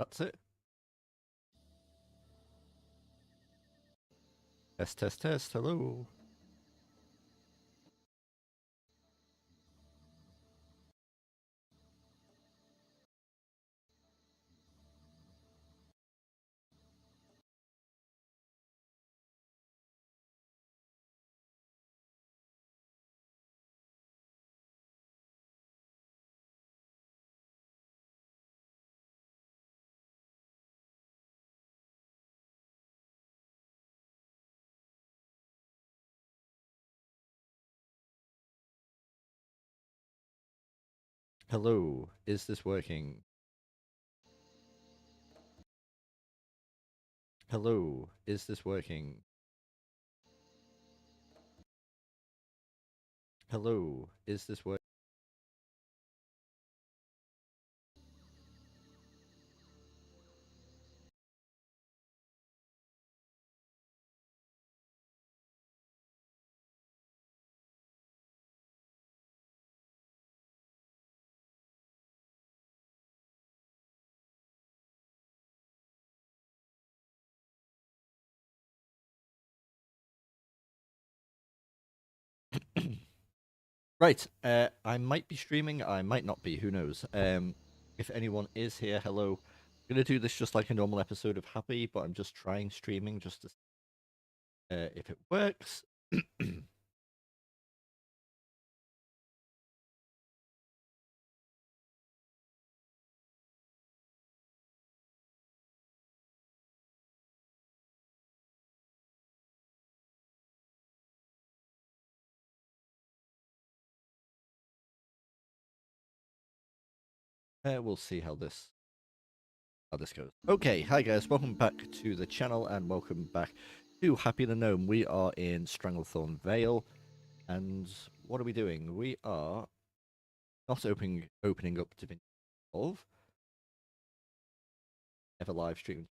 That's it. Test, test, test. Hello. Hello. Is this working? Hello. Is this working? Hello. Is this working? Right. I might be streaming. I might not be. Who knows? If anyone is here, hello. I'm gonna do this just like a normal episode of Happy, but I'm just trying streaming just to see if it works. We'll see how this goes. Okay, hi guys, welcome back to the channel and welcome back to Happy the Gnome. We are in Stranglethorn Vale, and what are we doing? We are not opening up Divinity 12. Ever live stream.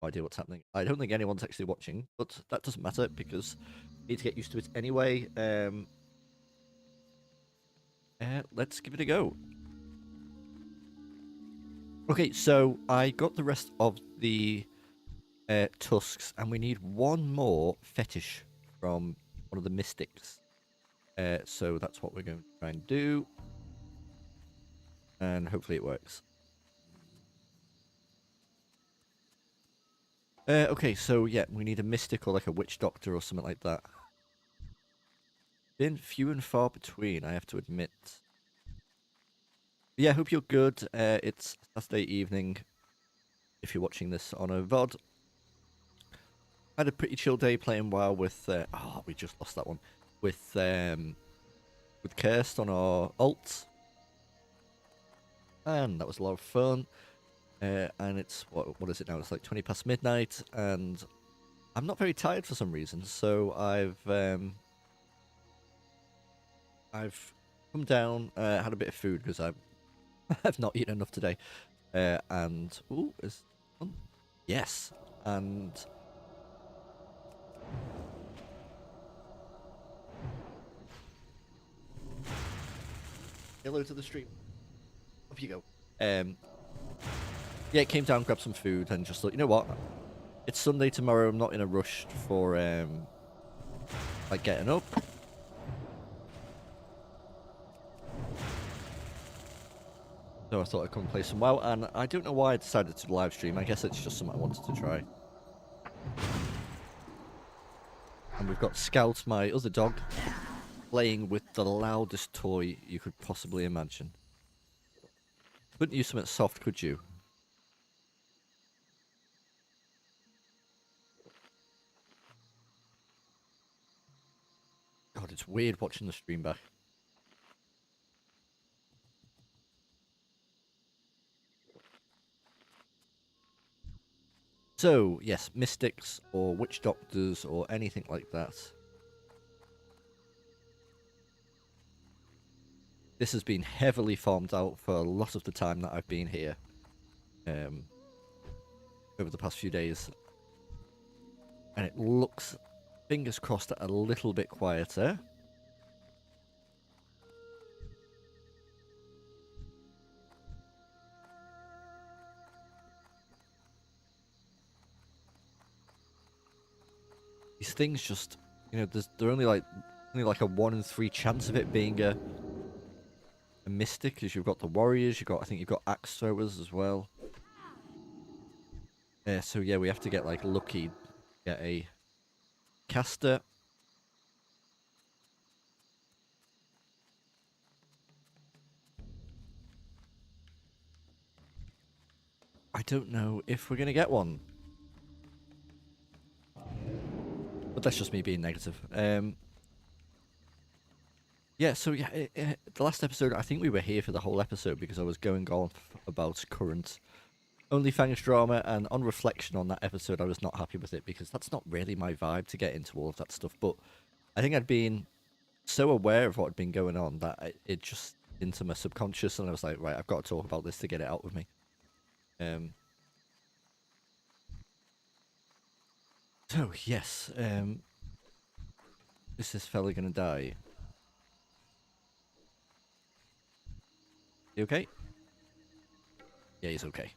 No idea what's happening. I don't think anyone's actually watching, but that doesn't matter because I need to get used to it anyway. Let's give it a go. Okay, so I got the rest of the tusks, and we need one more fetish from one of the mystics. So that's what we're going to try and do, and hopefully it works. Okay, so yeah, we need a mystic or like a witch doctor or something like that. Been few and far between, I have to admit. Yeah, hope you're good. It's Saturday evening. If you're watching this on a VOD, had a pretty chill day playing WoW with. Oh, we just lost that one with Cursed on our ult, and that was a lot of fun. And it's what is it now? It's like 20 past midnight, and I'm not very tired for some reason. So I've come down, had a bit of food because I've not eaten enough today. And ooh, is yes, and hello to the stream. Up you go. Yeah, came down, grabbed some food, and just thought, you know what? It's Sunday tomorrow. I'm not in a rush for like getting up. So I thought I'd come and play some WoW, and I don't know why I decided to live stream. I guess it's just something I wanted to try. And we've got Scout, my other dog, playing with the loudest toy you could possibly imagine. Couldn't use something soft, could you? God, it's weird watching the stream back. So, yes, mystics or witch doctors or anything like that. This has been heavily farmed out for a lot of the time that I've been here. Over the past few days. And it looks, fingers crossed, a little bit quieter. these things just, you know, they're only like a 1 in 3 chance of it being a mystic, because you've got the warriors, I think you've got axe throwers as well. So yeah, we have to get like lucky, get a caster. I don't know if we're gonna get one, but that's just me being negative. Yeah, so yeah, the last episode, I think we were here for the whole episode because I was going on about current OnlyFans drama, and on reflection on that episode, I was not happy with it because that's not really my vibe to get into all of that stuff. But I think I'd been so aware of what had been going on that it just into my subconscious, and I was like, right, I've got to talk about this to get it out of me. So yes, is this fella gonna die? You okay? Yeah, he's okay.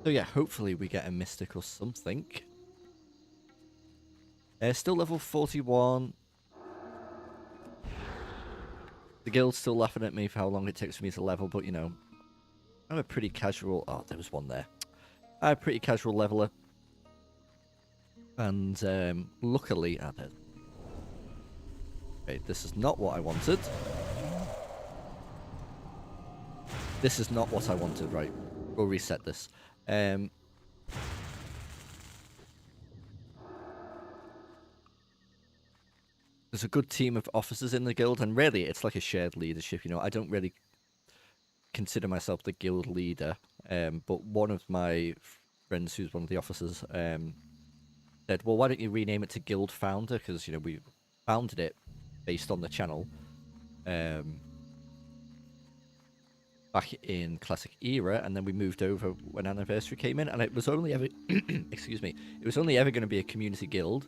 So yeah, hopefully we get a mystic or something. Still level 41. The guild's still laughing at me for how long it takes for me to level, but you know, I'm a pretty casual... Oh, there was one there. I'm a pretty casual leveler. And luckily... Ah, there. Okay, this is not what I wanted. This is not what I wanted, right. We'll reset this. There's a good team of officers in the guild, and really, it's like a shared leadership, you know. I don't really consider myself the guild leader, but one of my friends who's one of the officers said, well, why don't you rename it to Guild Founder, because, you know, we founded it based on the channel back in Classic Era, and then we moved over when Anniversary came in, and it was only ever excuse me, it was only ever going to be a community guild,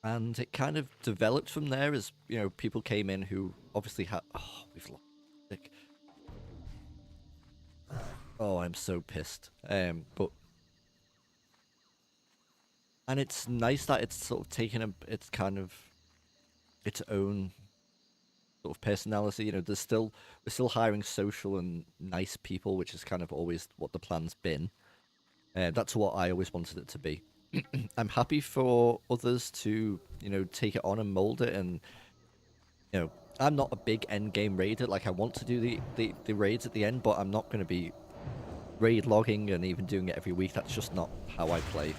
and it kind of developed from there as, you know, people came in who obviously had... Oh, we've lost Nick. Oh, I'm so pissed. But... And it's nice that it's sort of taken it's kind of its own sort of personality. You know, we're still hiring social and nice people, which is kind of always what the plan's been. That's what I always wanted it to be. I'm happy for others to, you know, take it on and mold it, and you know, I'm not a big end game raider. Like, I want to do the raids at the end, but I'm not going to be raid logging and even doing it every week. That's just not how I play.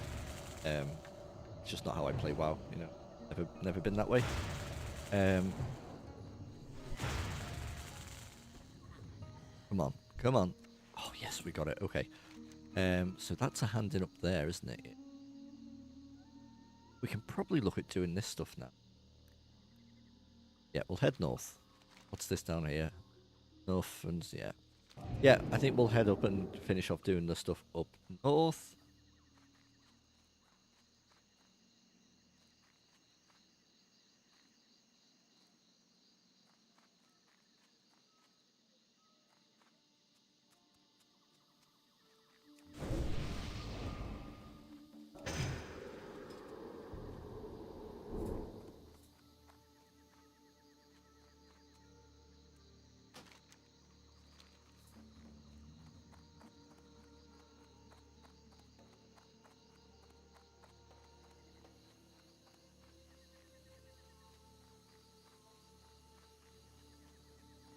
It's just not how I play WoW. You know, never been that way. Come on, come on. Oh yes, we got it. Okay. So that's a handing up there, isn't it? We can probably look at doing this stuff now. Yeah, we'll head north. What's this down here? North, and yeah. Yeah, I think we'll head up and finish off doing the stuff up north.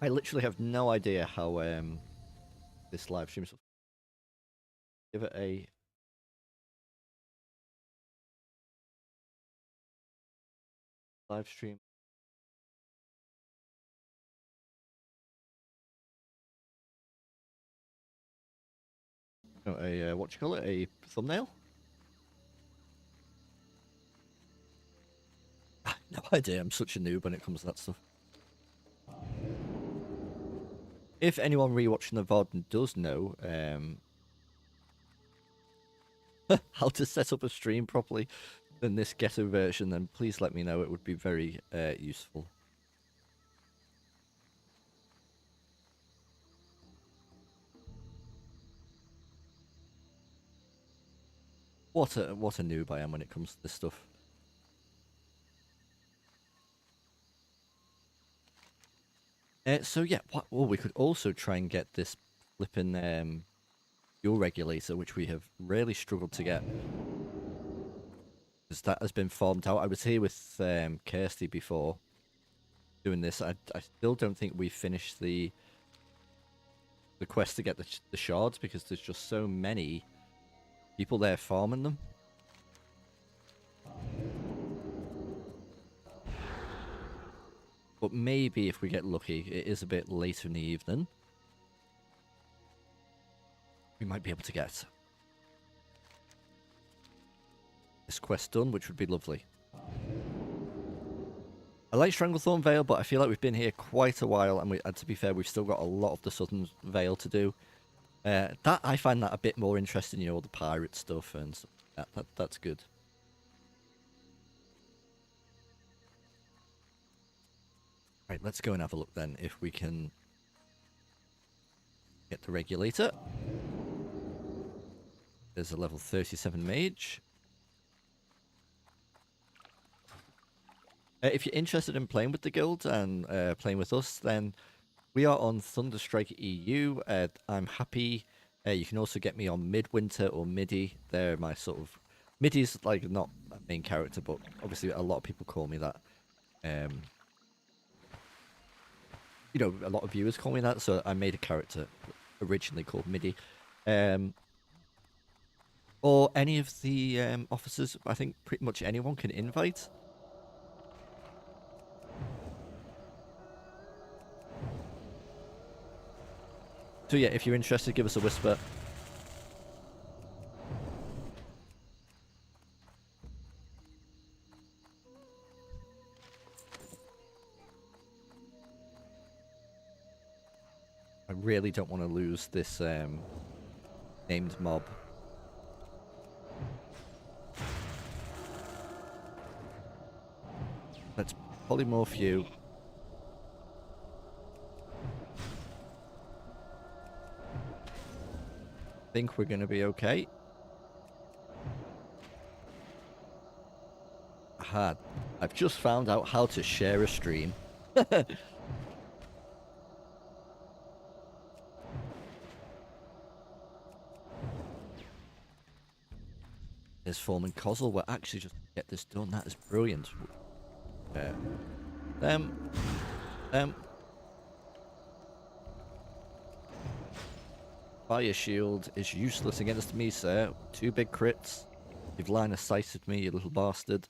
I literally have no idea how this live stream. Give it a live stream. No, a what you call it? A thumbnail? No idea. I'm such a noob when it comes to that stuff. If anyone rewatching the VOD does know how to set up a stream properly in this ghetto version, then please let me know. It would be very useful. What a noob I am when it comes to this stuff. So yeah, well, we could also try and get this flipping fuel regulator, which we have really struggled to get, because that has been farmed out. I was here with Kirsty before doing this. I still don't think we finished the quest to get the shards, because there's just so many people there farming them. But maybe if we get lucky, it is a bit later in the evening, we might be able to get this quest done, which would be lovely. I like Stranglethorn Vale, but I feel like we've been here quite a while, and to be fair, we've still got a lot of the Southern Vale to do. That I find that a bit more interesting, you know, all the pirate stuff and stuff like that. That's good. Right, let's go and have a look then if we can get the regulator. There's a level 37 mage. If you're interested in playing with the guild and playing with us, then we are on Thunderstrike EU. I'm Happi. You can also get me on Midwinter or Midi. They're my sort of... Midi's like not a main character, but obviously a lot of people call me that. You know, a lot of viewers call me that, so I made a character originally called Midi. Or any of the officers, I think pretty much anyone can invite. So yeah, if you're interested, give us a whisper. I really don't want to lose this named mob. Let's polymorph you. Think we're going to be okay. Aha, I've just found out how to share a stream. There's Foreman Kozel. We're actually just get this done. That is brilliant. Fire shield is useless against me, sir. 2 big crits. You've line of sighted me, you little bastard.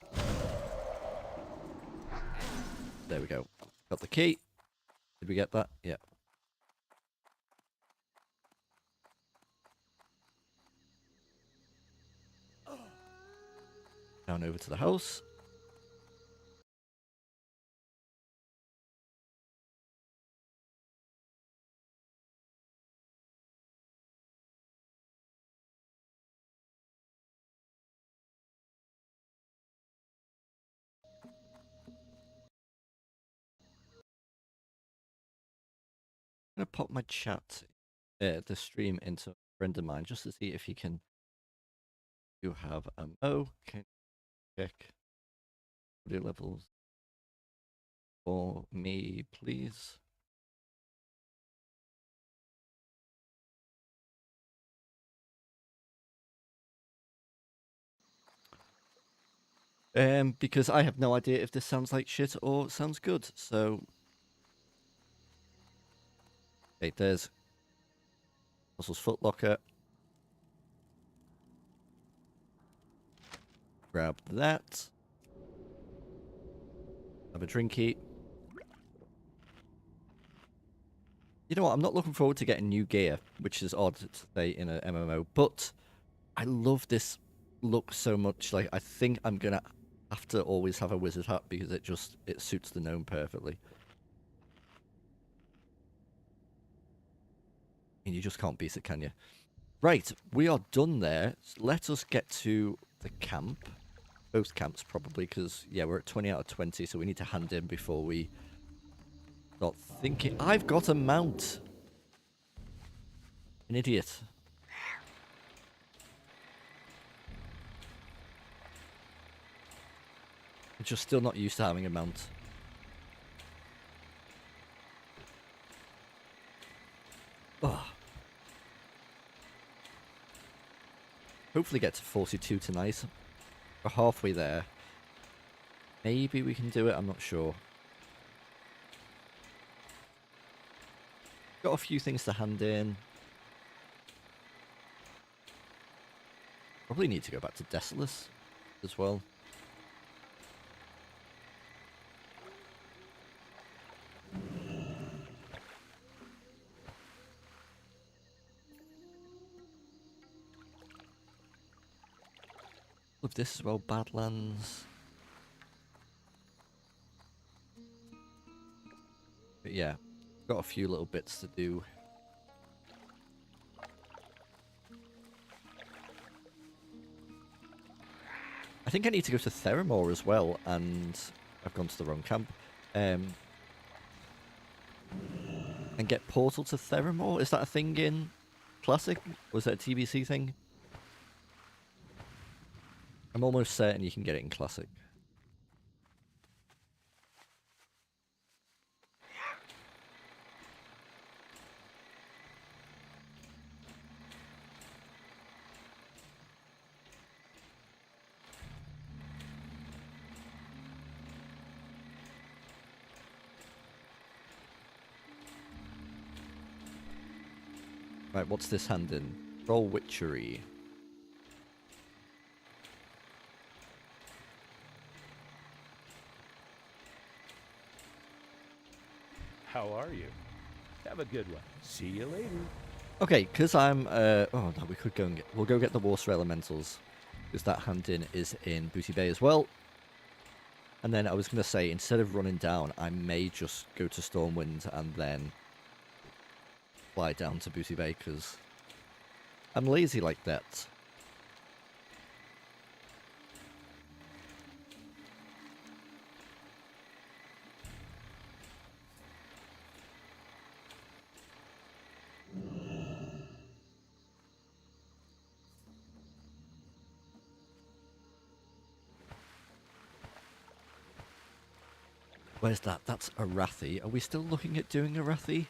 There we go. Got the key. Did we get that? Yeah. Down over to the house. I'm gonna pop my chat, the stream into a friend of mine just to see if he can. You have ammo. Can check the levels for me, please. Because I have no idea if this sounds like shit or sounds good. So, okay, there's Russell's footlocker. Grab that. Have a drinky. You know what? I'm not looking forward to getting new gear, which is odd to say in an MMO, but I love this look so much. Like, I think I'm gonna have to always have a wizard hat because it suits the gnome perfectly. And you just can't beat it, can you? Right, we are done there. Let us get to the camp. Both camps, probably, because, yeah, we're at 20 out of 20, so we need to hand in before we start thinking. I've got a mount! An idiot. I'm just still not used to having a mount. Oh. Hopefully get to 42 tonight. We're halfway there. Maybe we can do it, I'm not sure. Got a few things to hand in. Probably need to go back to Desolus as well. Love this as well, Badlands. But yeah, got a few little bits to do. I think I need to go to Theramore as well, and I've gone to the wrong camp. And get Portal to Theramore? Is that a thing in Classic? Was that a TBC thing? I'm almost certain you can get it in Classic. Right, what's this hand in? Roll Witchery. How are you? Have a good one. See you later. Okay, because I'm, oh no, we could go and we'll go get the Water Elementals, because that hand in is in Booty Bay as well. And then I was going to say, instead of running down, I may just go to Stormwind and then fly down to Booty Bay, because I'm lazy like that. Where's that? That's a Arathi. Are we still looking at doing a Arathi?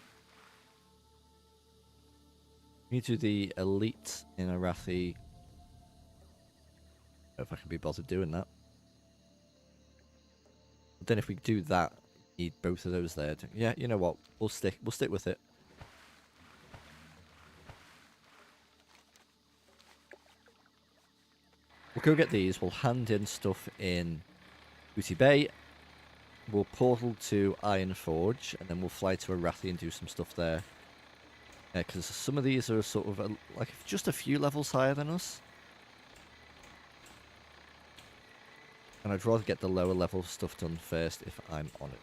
We need to do the Elite in Arathi. I don't know if I can be bothered doing that. But then if we do that, need both of those there. Yeah, you know what? We'll stick with it. We'll go get these. We'll hand in stuff in Booty Bay. We'll portal to Iron Forge, and then we'll fly to Arathi and do some stuff there. Because some of these are sort of like just a few levels higher than us. And I'd rather get the lower level stuff done first if I'm on it.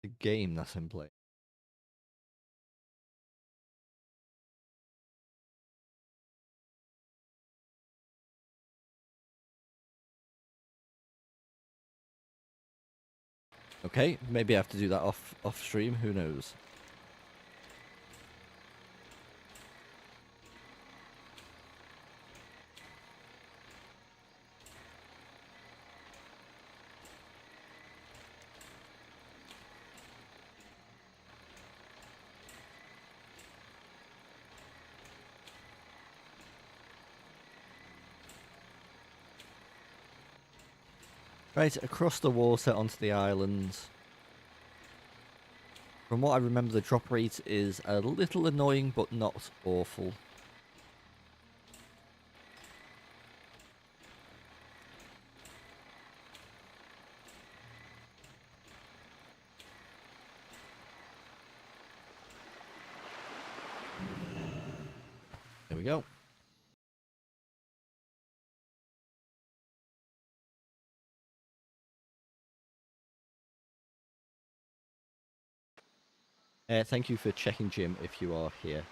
The game that's in play. Okay, maybe I have to do that off stream, who knows. Right, across the water onto the island. From what I remember, the drop rate is a little annoying, but not awful. There we go. Thank you for checking, Jim, if you are here.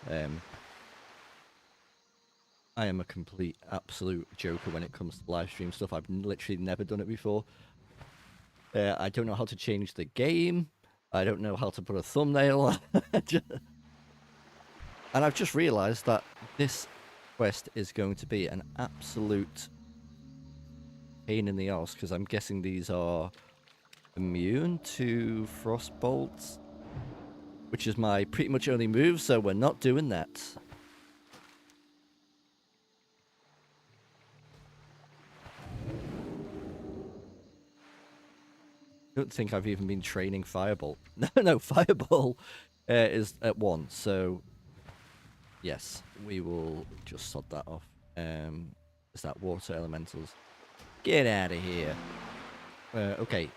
I am a complete, absolute joker when it comes to live stream stuff. I've literally never done it before. I don't know how to change the game. I don't know how to put a thumbnail. And I've just realised that this quest is going to be an absolute pain in the arse, because I'm guessing these are immune to frost bolts, which is my pretty much only move, so we're not doing that. Don't think I've even been training Firebolt. No, Fireball is at 1, so yes, we will just sod that off. Is that water elementals? Get out of here. Okay.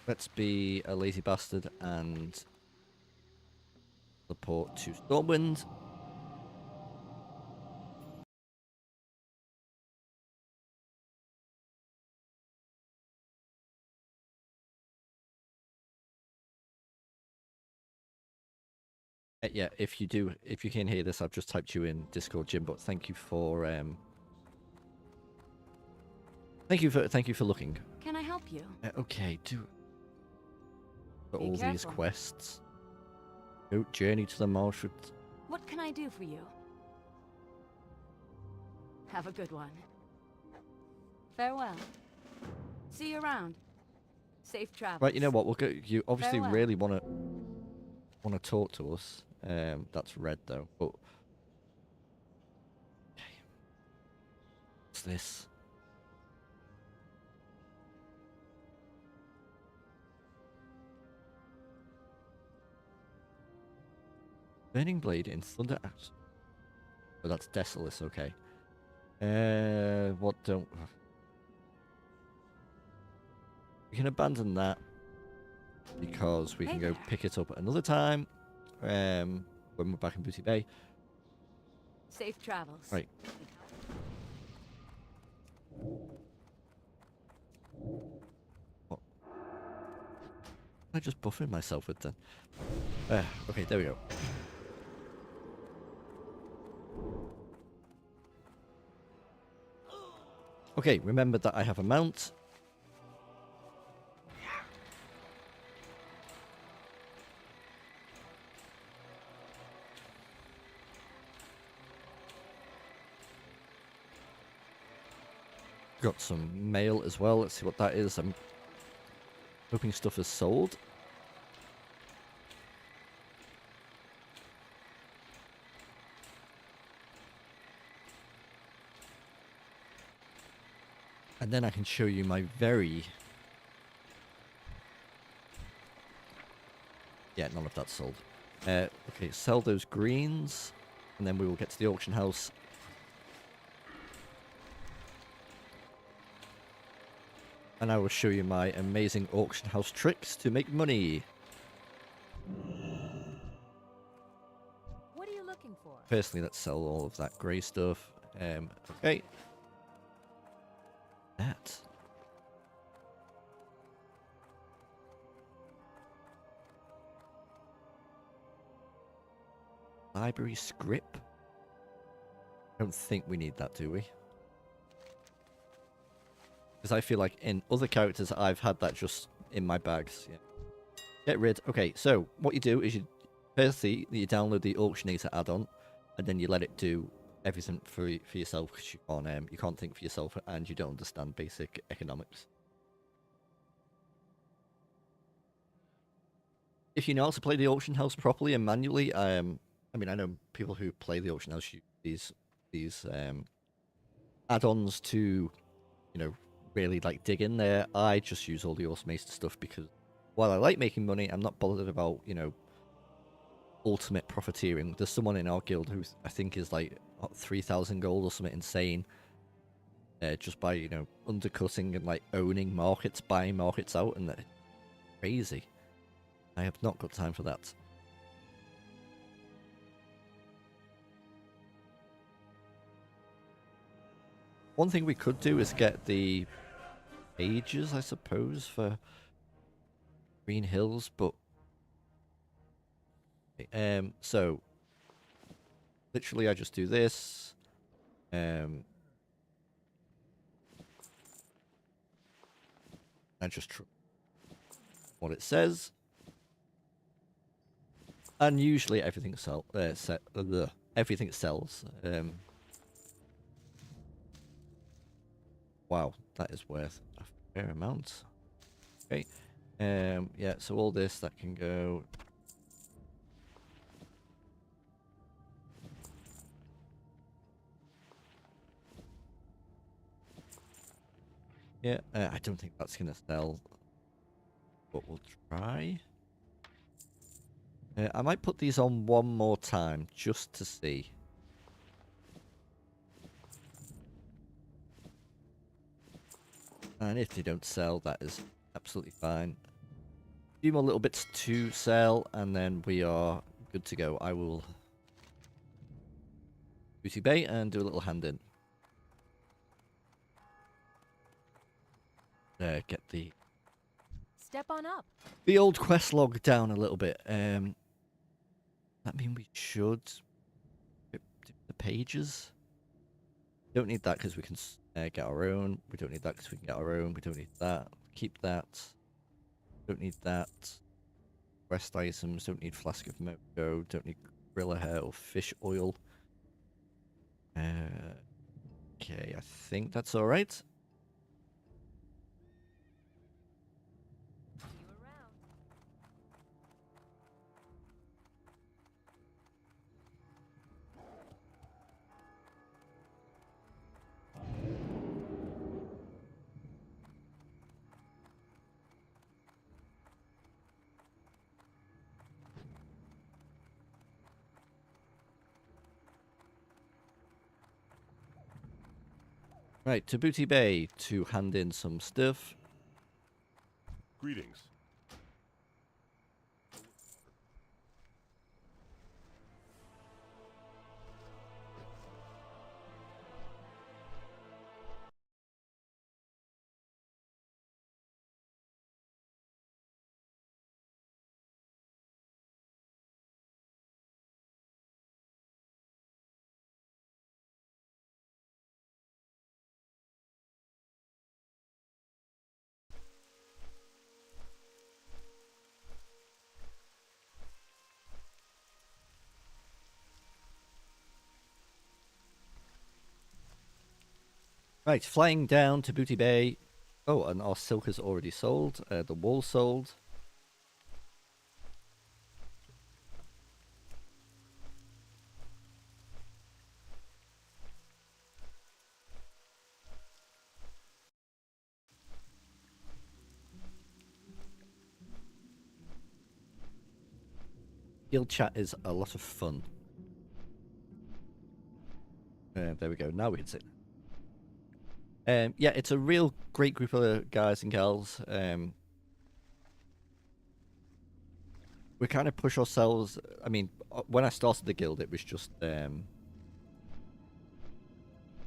Let's be a lazy bastard and support to Stormwind. Yeah, if you can hear this, I've just typed you in Discord, Jim. But thank you for thank you for looking. Can I help you? Okay, for Be all these careful. quests. Go journey to the marsh. What can I do for you? Have a good one. Farewell. See you around. Safe travels. Right, you know what? We'll go. You obviously Farewell. really want to talk to us. That's red though. But okay. What's this? Burning blade in thunder axe. Oh, that's Desolus. Okay. What don't? We can abandon that because we Hey can go there. pick it up at another time. When we're back in Booty Bay. Safe travels. Right. What? Am I just buffing myself with then? Okay, there we go. Okay, remember that I have a mount. Got some mail as well. Let's see what that is. I'm hoping stuff is sold. And then I can show you my very... Yeah, none of that's sold. Okay, sell those greens. And then we will get to the auction house. And I will show you my amazing auction house tricks to make money. What are you looking for? Firstly, let's sell all of that grey stuff. Okay. That. Library script. I don't think we need that, do we? Because I feel like in other characters, I've had that just in my bags. Yeah. Get rid. Okay, so what you do is you firstly you download the Auctionator add-on, and then you let it do everything for yourself, because you can't think for yourself and you don't understand basic economics. If you know how to play the auction house properly and manually, I mean, I know people who play the auction house use these add-ons to, you know, really like dig in there. I just use all the automated stuff because while I like making money, I'm not bothered about, you know, ultimate profiteering. There's someone in our guild who I think is like 3,000 gold or something insane, just by, you know, undercutting and like owning markets, buying markets out, and that's crazy. I have not got time for that. One thing we could do is get the pages, I suppose, for Green Hills, but so literally I just do this. I just what it says, and usually everything everything sells. Wow, that is worth a fair amount. Okay. Yeah, so all this that can go. Yeah, I don't think that's gonna sell, but we'll try. I might put these on one more time just to see. And if they don't sell, that is absolutely fine. A few more little bits to sell, and then we are good to go. I will booty bait and do a little hand in. Get Step on up. the old quest log down a little bit. That mean we should do the pages. Don't need that because we can get our own. We don't need that because we can get our own. We don't need that. Keep that. Don't need that. Quest items. Don't need flask of mojo. Don't need gorilla hair or fish oil. Okay, I think that's all right. See you around. Right, to Booty Bay to hand in some stuff. Greetings. Right, flying down to Booty Bay. Oh, and our silk is already sold. The wool sold. Guild chat is a lot of fun. There we go. Now we can sit. Yeah, it's a real great group of guys and gals. We kind of push ourselves. I mean, when I started the guild, it was just like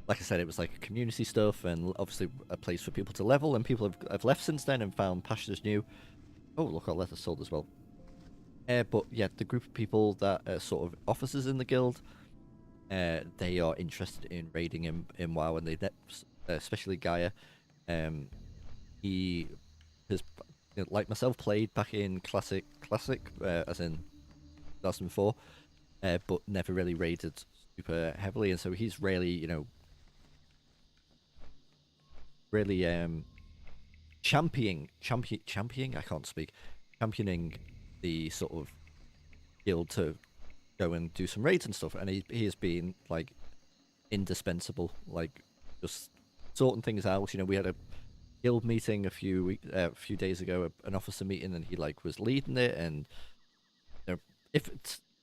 I said, it was like community stuff and obviously a place for people to level. And people have left since then and found pastures new. Oh, look, our leather sold as well. But yeah, the group of people that are sort of officers in the guild, they are interested in raiding in WoW, and they especially Gaia. He has, like myself, played back in classic, as in 2004, but never really raided super heavily, and so he's really, really championing. I can't speak. Championing the sort of guild to go and do some raids and stuff, and he has been like indispensable, like just sorting things out. We had a guild meeting a few days ago, an officer meeting, and he like was leading it. And if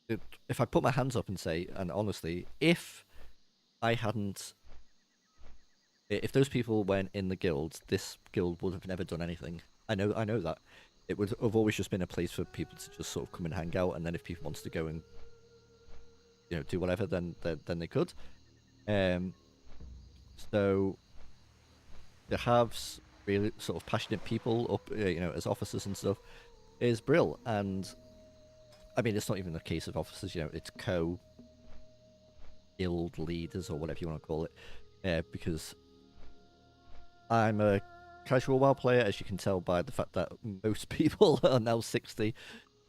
if I put my hands up and say, and honestly, if I hadn't, if those people weren't in the guild, this guild would have never done anything. I know that it would have always just been a place for people to just sort of come and hang out, and then if people wanted to go and do whatever, then they could. So to have really sort of passionate people up, as officers and stuff is brill. And I mean, it's not even a case of officers, it's guild leaders or whatever you want to call it, because I'm a casual WoW player, as you can tell by the fact that most people are now 60.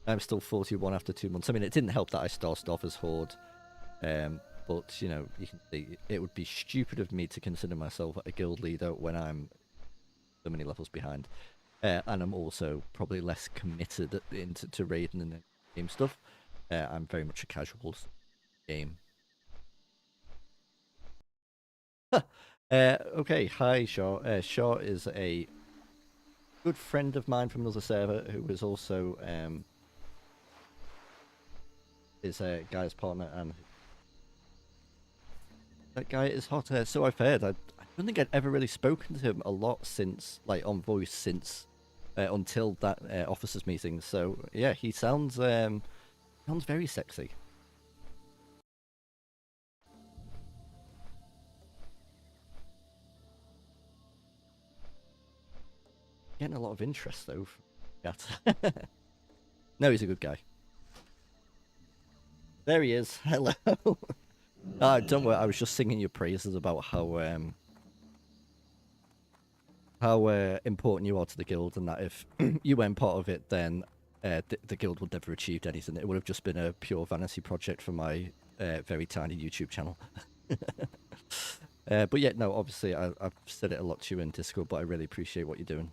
I'm still 41 after 2 months. I mean, it didn't help that I started off as Horde, but you can see it would be stupid of me to consider myself a guild leader when I'm so many levels behind, and I'm also probably less committed to raiding and game stuff. I'm very much a casual game. Okay, hi Shaw. Shaw is a good friend of mine from another server who is also is a guy's partner, and that guy is hot. So I've heard. I don't think I'd ever really spoken to him a lot since, like, on voice since until that officers meeting. So yeah, he sounds very sexy. Getting a lot of interest though. No, he's a good guy. There he is. Hello. Don't worry. I was just singing your praises about how important you are to the guild, and that if you weren't part of it, then the guild would never achieved anything. It would have just been a pure vanity project for my very tiny YouTube channel. But yeah, no, obviously I've said it a lot to you in Discord, but I really appreciate what you're doing.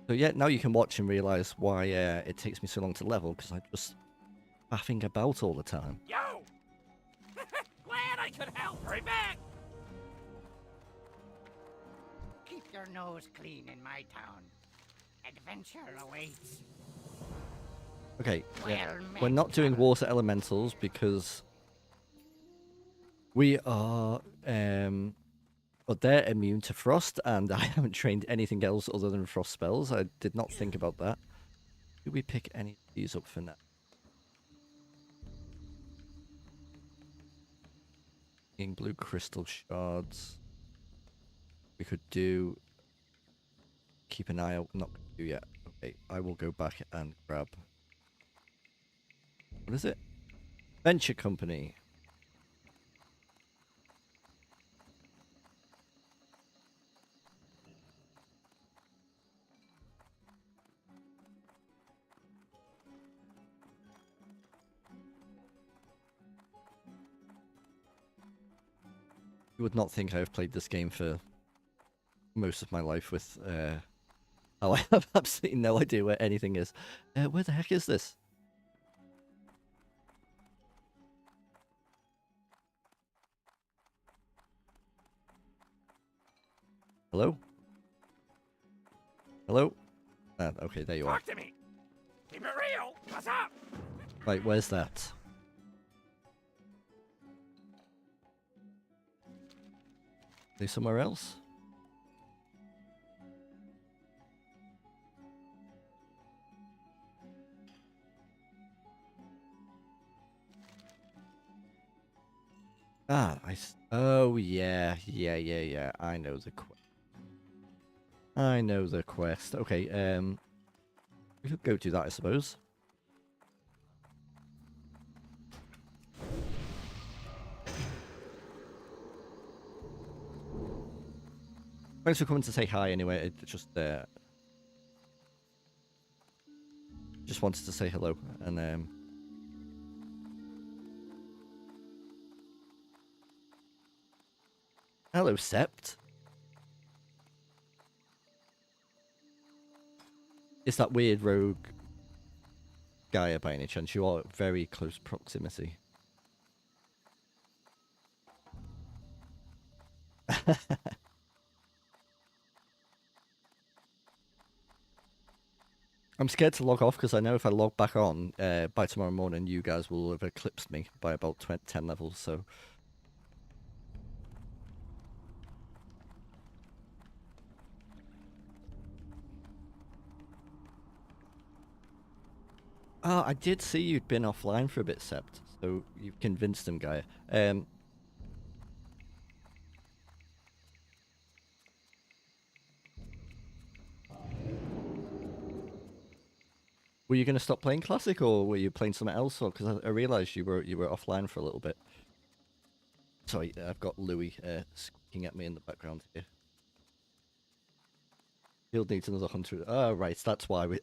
So yeah, now you can watch and realise why it takes me so long to level, because I'm just faffing about all the time. Yo! Glad I could help. Hurry back! Keep your nose clean in my town. Adventure awaits. Okay, yeah. Well met, We're not doing Captain. water elementals because we are but they're immune to frost, and I haven't trained anything else other than frost spells. I did not think about that. Do we pick any of these up for now? In blue crystal shards. We could do. Keep an eye out. Not gonna do yet. Okay, I will go back and grab. What is it? Venture company. You would not think I have played this game for most of my life with how I have absolutely no idea where anything is. Where the heck is this? Hello? Hello? Okay, there you are. Talk to me. Keep it real. What's up? Right, where's that? Are they somewhere else? Oh, yeah. I know the quest. I know the quest. Okay, we could go do that, I suppose. Thanks for coming to say hi anyway. It just wanted to say hello, and hello, Sept. It's that weird rogue guy by any chance? You are very close proximity. I'm scared to log off because I know if I log back on by tomorrow morning, you guys will have eclipsed me by about 10 levels, so... Oh, I did see you'd been offline for a bit, Sept. So you've convinced him, guy. Were you going to stop playing Classic, or were you playing something else? Or because I realised you were offline for a little bit. Sorry, I've got Louis squeaking at me in the background here. Field needs another hunter. Oh, right, that's why we.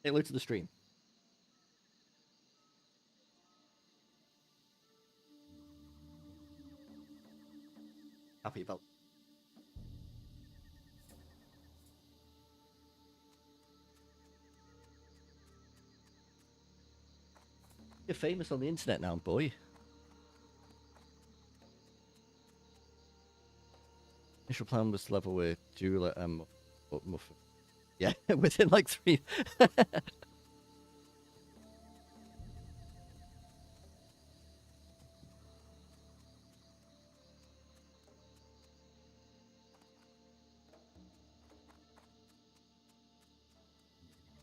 Hey, look to the stream. Happy about. You're famous on the internet now, boy. Initial plan was to level with Jula and Muffin. Yeah, within like 3.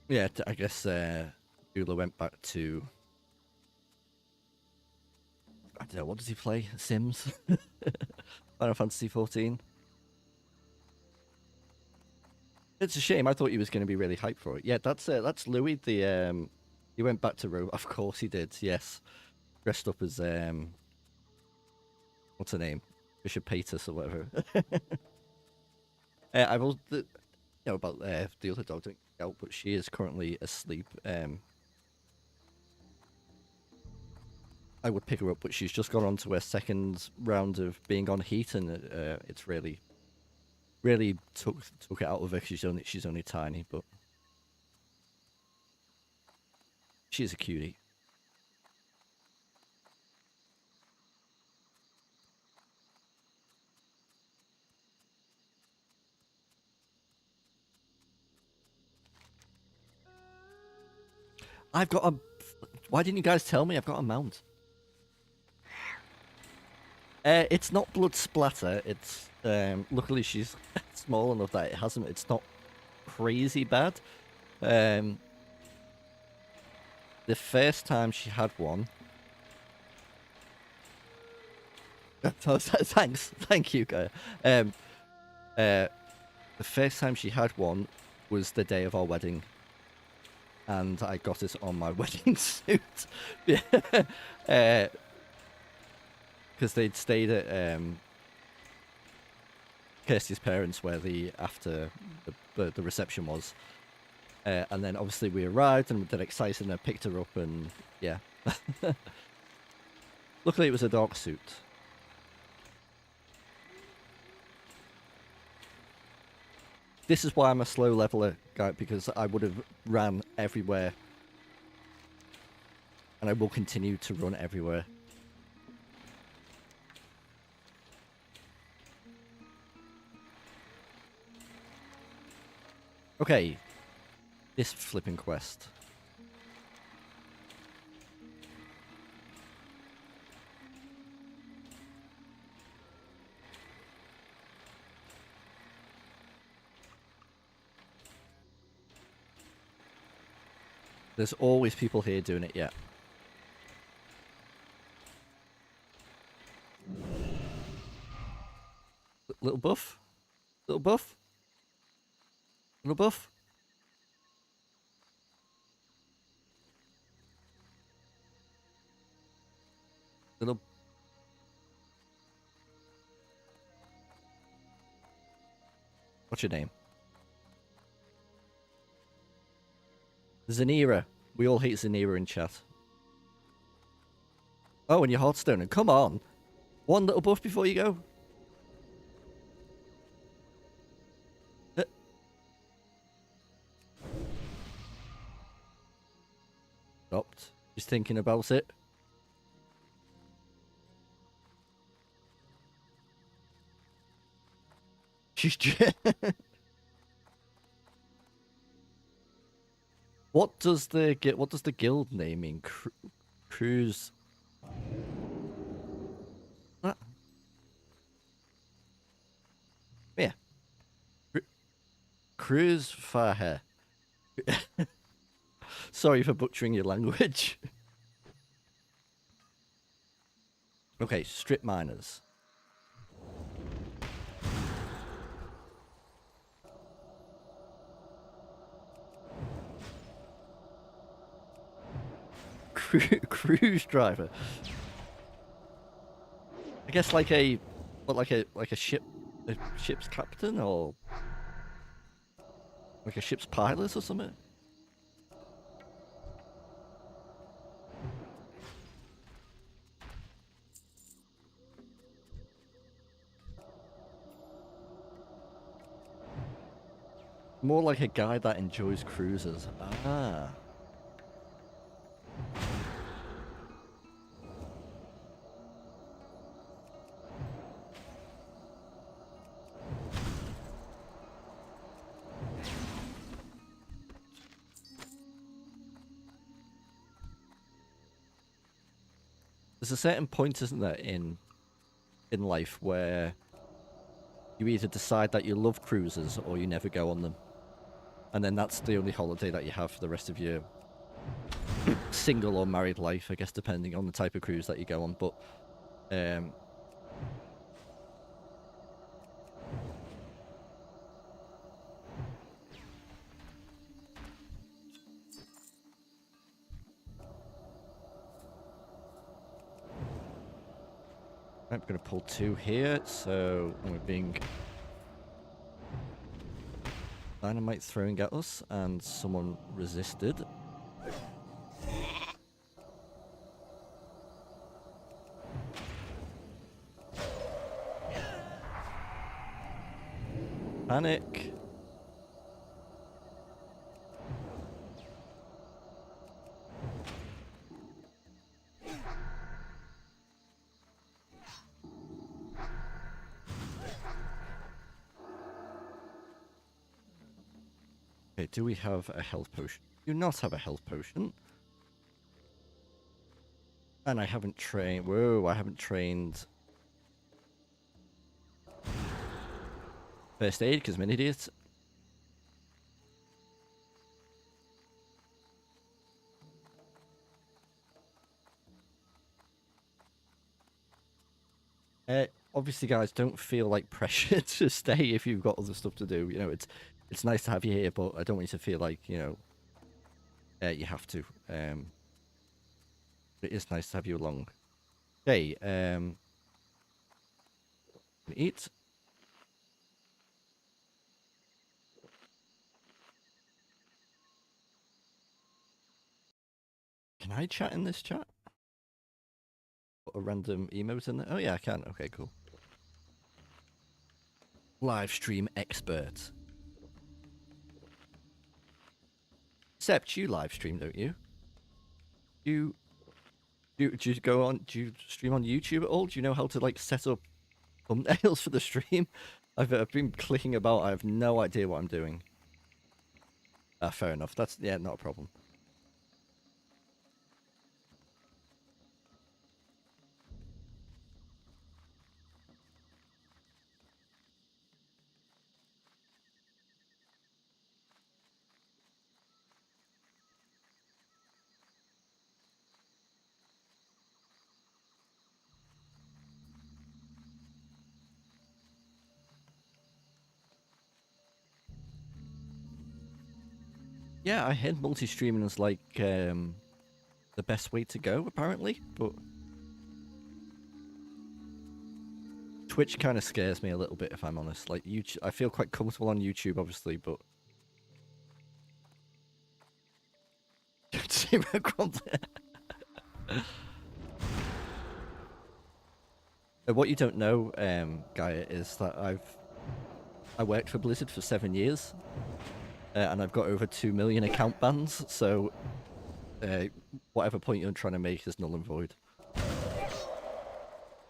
Yeah, I guess Jula went back to. I don't know, what does he play? Sims? Final Fantasy 14. It's a shame. I thought he was going to be really hyped for it. Yeah, that's Louis. He went back to Rome. Of course he did. Yes, dressed up as what's her name, Bishop Patus or whatever. I've also about the other dog doing out, but she is currently asleep. I would pick her up, but she's just gone on to her second round of being on heat, and it's really took it out of her. She's only tiny, but she's a cutie. I've got a. Why didn't you guys tell me? I've got a mount. It's not blood splatter. It's luckily she's small enough that it hasn't. It's not crazy bad. The first time she had one. Thanks, thank you, guy. The first time she had one was the day of our wedding, and I got it on my wedding suit. Yeah. Because they'd stayed at Kirsty's parents, where the reception was, and then obviously we arrived and they're excited, and I picked her up, and yeah. Luckily, it was a dark suit. This is why I'm a slow leveler, guy, because I would have ran everywhere, and I will continue to run everywhere. Okay, this flipping quest. There's always people here doing it, yeah. Little buff? Little buff? Little buff? Little... What's your name? Zanira. We all hate Zanira in chat. Oh, and you're Hearthstone. And come on. One little buff before you go. Stopped. Just thinking about it. She's What does the guild name mean? Cruise. What? Yeah. Cruz Fahe. Sorry for butchering your language. Okay, strip miners. Cruise driver. I guess like a, what, like a ship's captain, or like a ship's pilot or something. More like a guy that enjoys cruises. Ah. There's a certain point, isn't there, in life where you either decide that you love cruises or you never go on them. And then that's the only holiday that you have for the rest of your single or married life, I guess, depending on the type of cruise that you go on. But I'm going to pull 2 here, so we're being dynamite throwing at us, and someone resisted. Panic. Okay, do we have a health potion? Do not have a health potion. And I haven't trained... Whoa, I haven't trained... first aid, because I'm an idiot. Obviously, guys, don't feel like pressure to stay if you've got other stuff to do. You know, it's nice to have you here, but I don't want you to feel like, you know, you have to. It is nice to have you along. Okay, eat. Can I chat in this chat? Put a random emote in there? Oh yeah, I can. Okay, cool. Live stream expert. Except you live stream, don't you? Do you go on? Do you stream on YouTube at all? Do you know how to like set up thumbnails for the stream? I've been clicking about. I have no idea what I'm doing. Fair enough. That's, yeah, not a problem. Yeah, I heard multi-streaming is like the best way to go, apparently, but Twitch kind of scares me a little bit, if I'm honest. Like YouTube, I feel quite comfortable on YouTube, obviously, but zero grumbling. What you don't know, Gaia, is that I worked for Blizzard for 7 years, and I've got over 2 million account bans. So whatever point you're trying to make is null and void.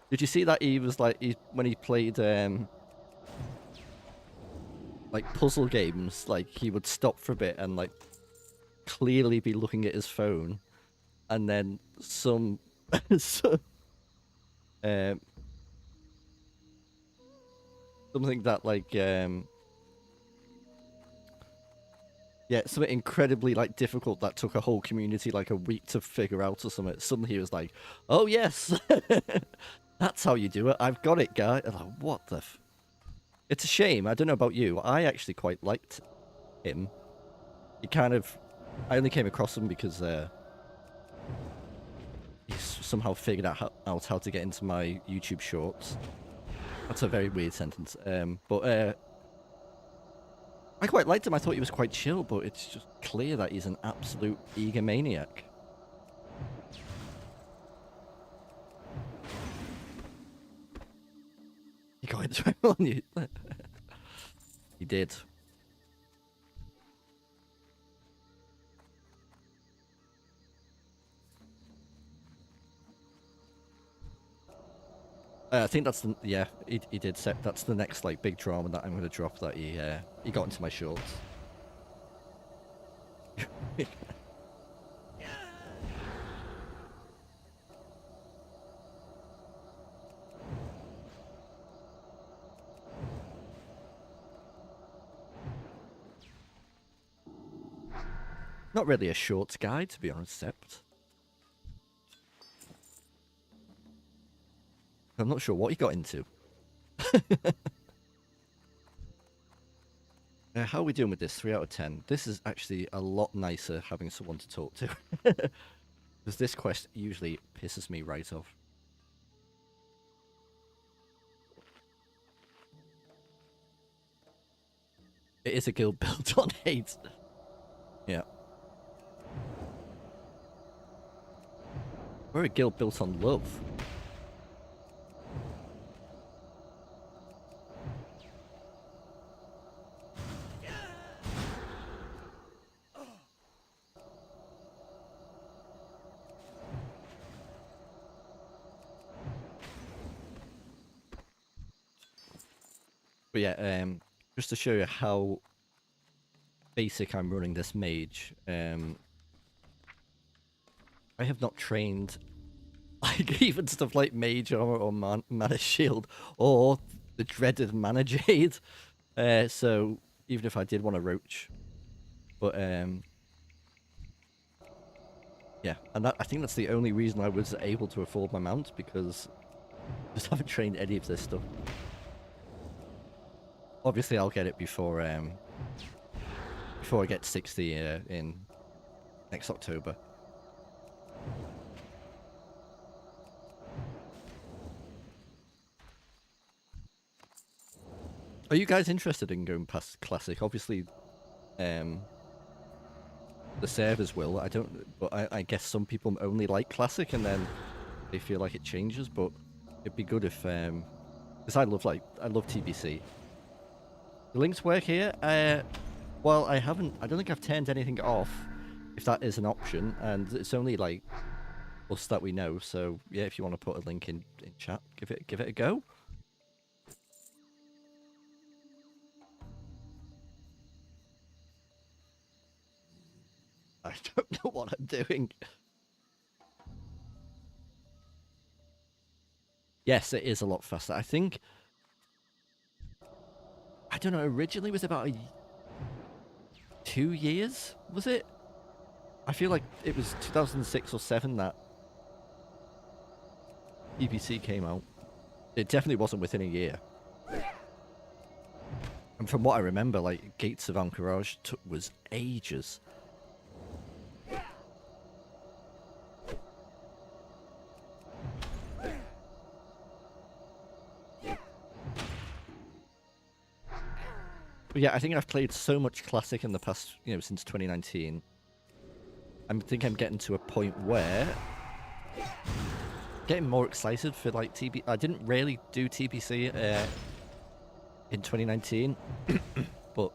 Did you see that he was like, when he played like puzzle games, like he would stop for a bit and like clearly be looking at his phone, and then some something that like Yeah, something incredibly like difficult that took a whole community like a week to figure out or something. Suddenly he was like, "Oh yes, that's how you do it. I've got it, guy." I'm like, what the? It's a shame. I don't know about you. I actually quite liked him. He kind of, I only came across him because he somehow figured out how to get into my YouTube shorts. That's a very weird sentence. But I quite liked him. I thought he was quite chill, but it's just clear that he's an absolute egomaniac. He got into on you. He did. I think that's the he did set. That's the next like big drama that I'm going to drop. That he got into my shorts. Not really a shorts guy, to be honest, Sept. I'm not sure what he got into. How are we doing with this? 3 out of 10. This is actually a lot nicer having someone to talk to. Because this quest usually pisses me right off. It is a guild built on hate. Yeah. We're a guild built on love. But yeah, just to show you how basic I'm running this mage, I have not trained like even stuff like mage armor or mana shield or the dreaded mana jade. So even if I did want to roach, but yeah, and I think that's the only reason I was able to afford my mount, because I just haven't trained any of this stuff. Obviously, I'll get it before I get 60 in next October. Are you guys interested in going past Classic? Obviously, the servers will. I don't, but I guess some people only like Classic and then they feel like it changes. But it'd be good if, because I love TBC. The links work here. Well, I don't think I've turned anything off, if that is an option, and it's only like us that we know. So yeah, if you want to put a link in chat, give it a go. I don't know what I'm doing. Yes, it is a lot faster. I think, I don't know, originally it was about 2 years, was it? I feel like it was 2006 or 7 that EPC came out. It definitely wasn't within a year. And from what I remember, like, Gates of Anchorage was ages. But yeah, I think I've played so much Classic in the past, since 2019. I think I'm getting to a point where getting more excited for like TB. I didn't really do TBC in 2019, but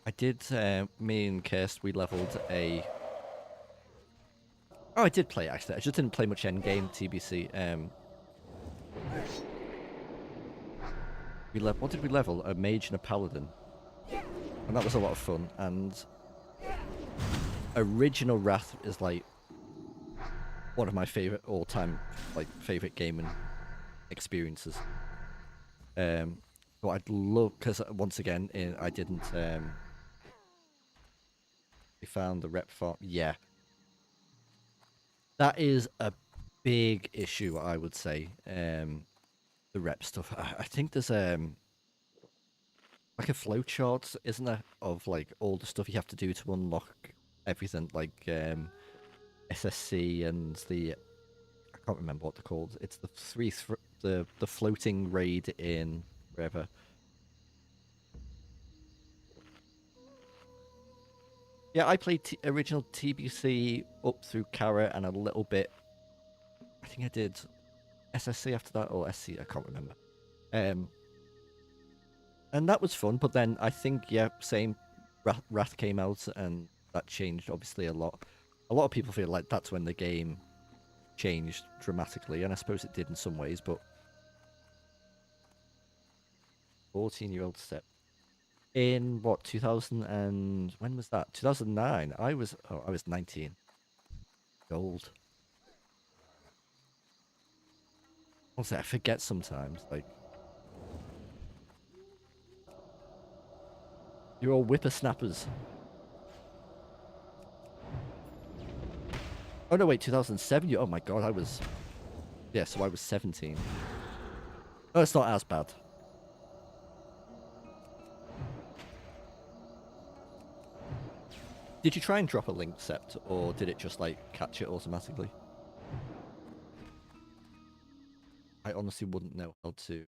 I did. Me and Kirst, we leveled a. Oh, I did play actually. I just didn't play much endgame TBC. What did we level? A mage and a paladin, and that was a lot of fun. And Original Wrath is like one of my favorite all-time favorite gaming experiences. But So I'd love, because once again, I didn't, we found the rep farm. Yeah. That is a big issue, I would say. The rep stuff. I think there's, like a flowchart, isn't there, of like all the stuff you have to do to unlock everything, like SSC and the I can't remember what they're called. It's the the floating raid in wherever. Yeah, I played original TBC up through Kara and a little bit. I think I did SSC after that or SC. I can't remember. And that was fun. But then I think yeah, same. Wrath came out and that changed obviously a lot. A lot of people feel like that's when the game changed dramatically, and I suppose it did in some ways. But 14-year-old step in what 2000 and when was that? 2009. I was 19. Old. Honestly, I forget sometimes. Like you're all whippersnappers. Oh no, wait, 2007. Oh my god, I was. Yeah, so I was 17. Oh, it's not as bad. Did you try and drop a link, Sept, or did it just like catch it automatically? I honestly wouldn't know how to.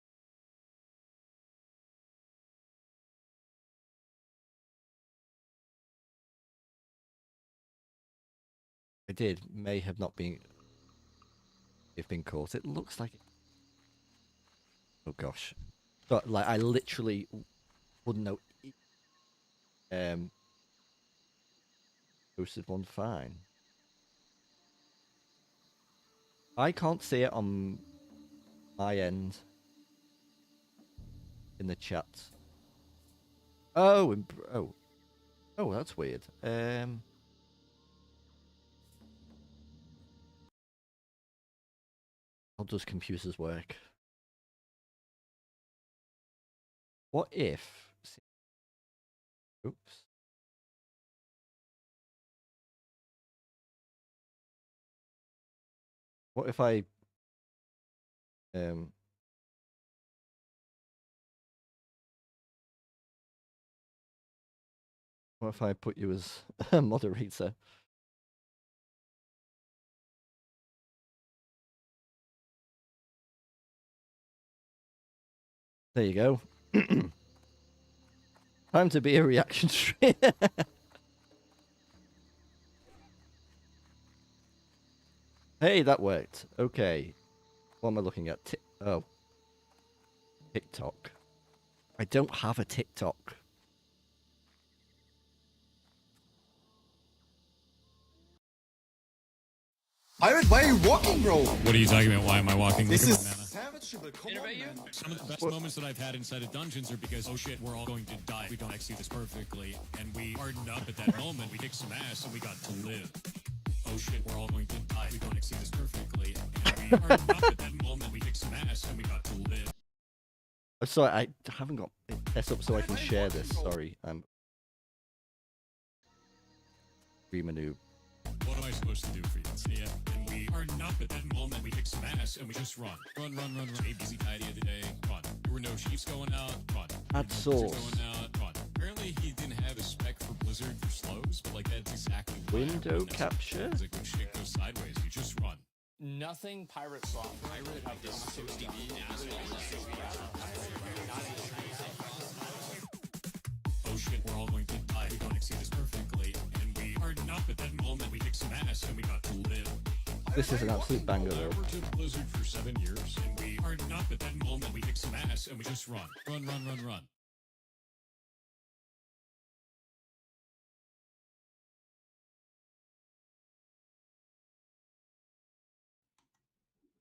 I did. May have not been. Have been caught. It looks like. Oh gosh. But like, I literally wouldn't know. Posted one fine. I can't see it on my end in the chat. Oh, oh, that's weird. How does computers work? What if? Oops. What if I what if I put you as a moderator? There you go. Time to be a reaction stream. Hey, that worked. Okay. What am I looking at? Oh. TikTok. I don't have a TikTok. Pirate, why are you walking, bro? What are you talking about? Why am I walking? This Look is at my mana. savage, but come on, man. Some of the best moments that I've had inside of dungeons are because, oh shit, we're all going to die. We don't execute this perfectly. And we hardened up at that moment. We kicked some ass and we got to live. Oh shit, we're all going to die. We don't execute this perfectly. And we hardened up at that moment. We kicked some ass and we got to live. I'm sorry, I haven't got it set up so I can share this. Sorry. Remanu. What am I supposed to do for you? Yeah, and we hardened up at that moment. We kicked some ass and we just run. Run. ABC idea today. Run. There were no Chiefs going out. Run. Add source. Going out. Run. Apparently he didn't have a spec for Blizzard for slows, but like that's exactly why Window capture? It's like when shit goes sideways, you just run. Nothing pirate soft. Pirate have this 60 Oh shit, we're all going to die. We don't execute this perfectly. And we hardened up at that moment. We kicked some ass and we got to live. This is an absolute banger though. I worked at Blizzard for 7 years. And we hardened up at that moment. We kicked some ass and we just run. Run.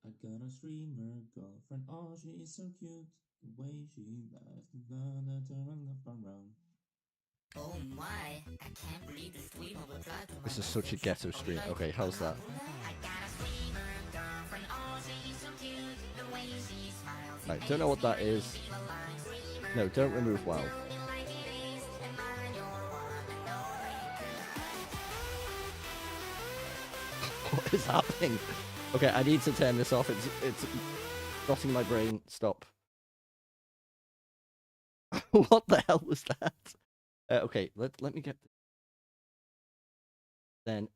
I got a streamer girlfriend, oh she is so cute. The way she laughs, gonna turn left around. Oh my, I can't believe the streamer will try to This is such a ghetto stream. Okay, how's that? Right, don't know what that is. No, don't remove WoW. What is happening? Okay, I need to turn this off. It's rotting my brain. Stop. What the hell was that? Okay, let me get then.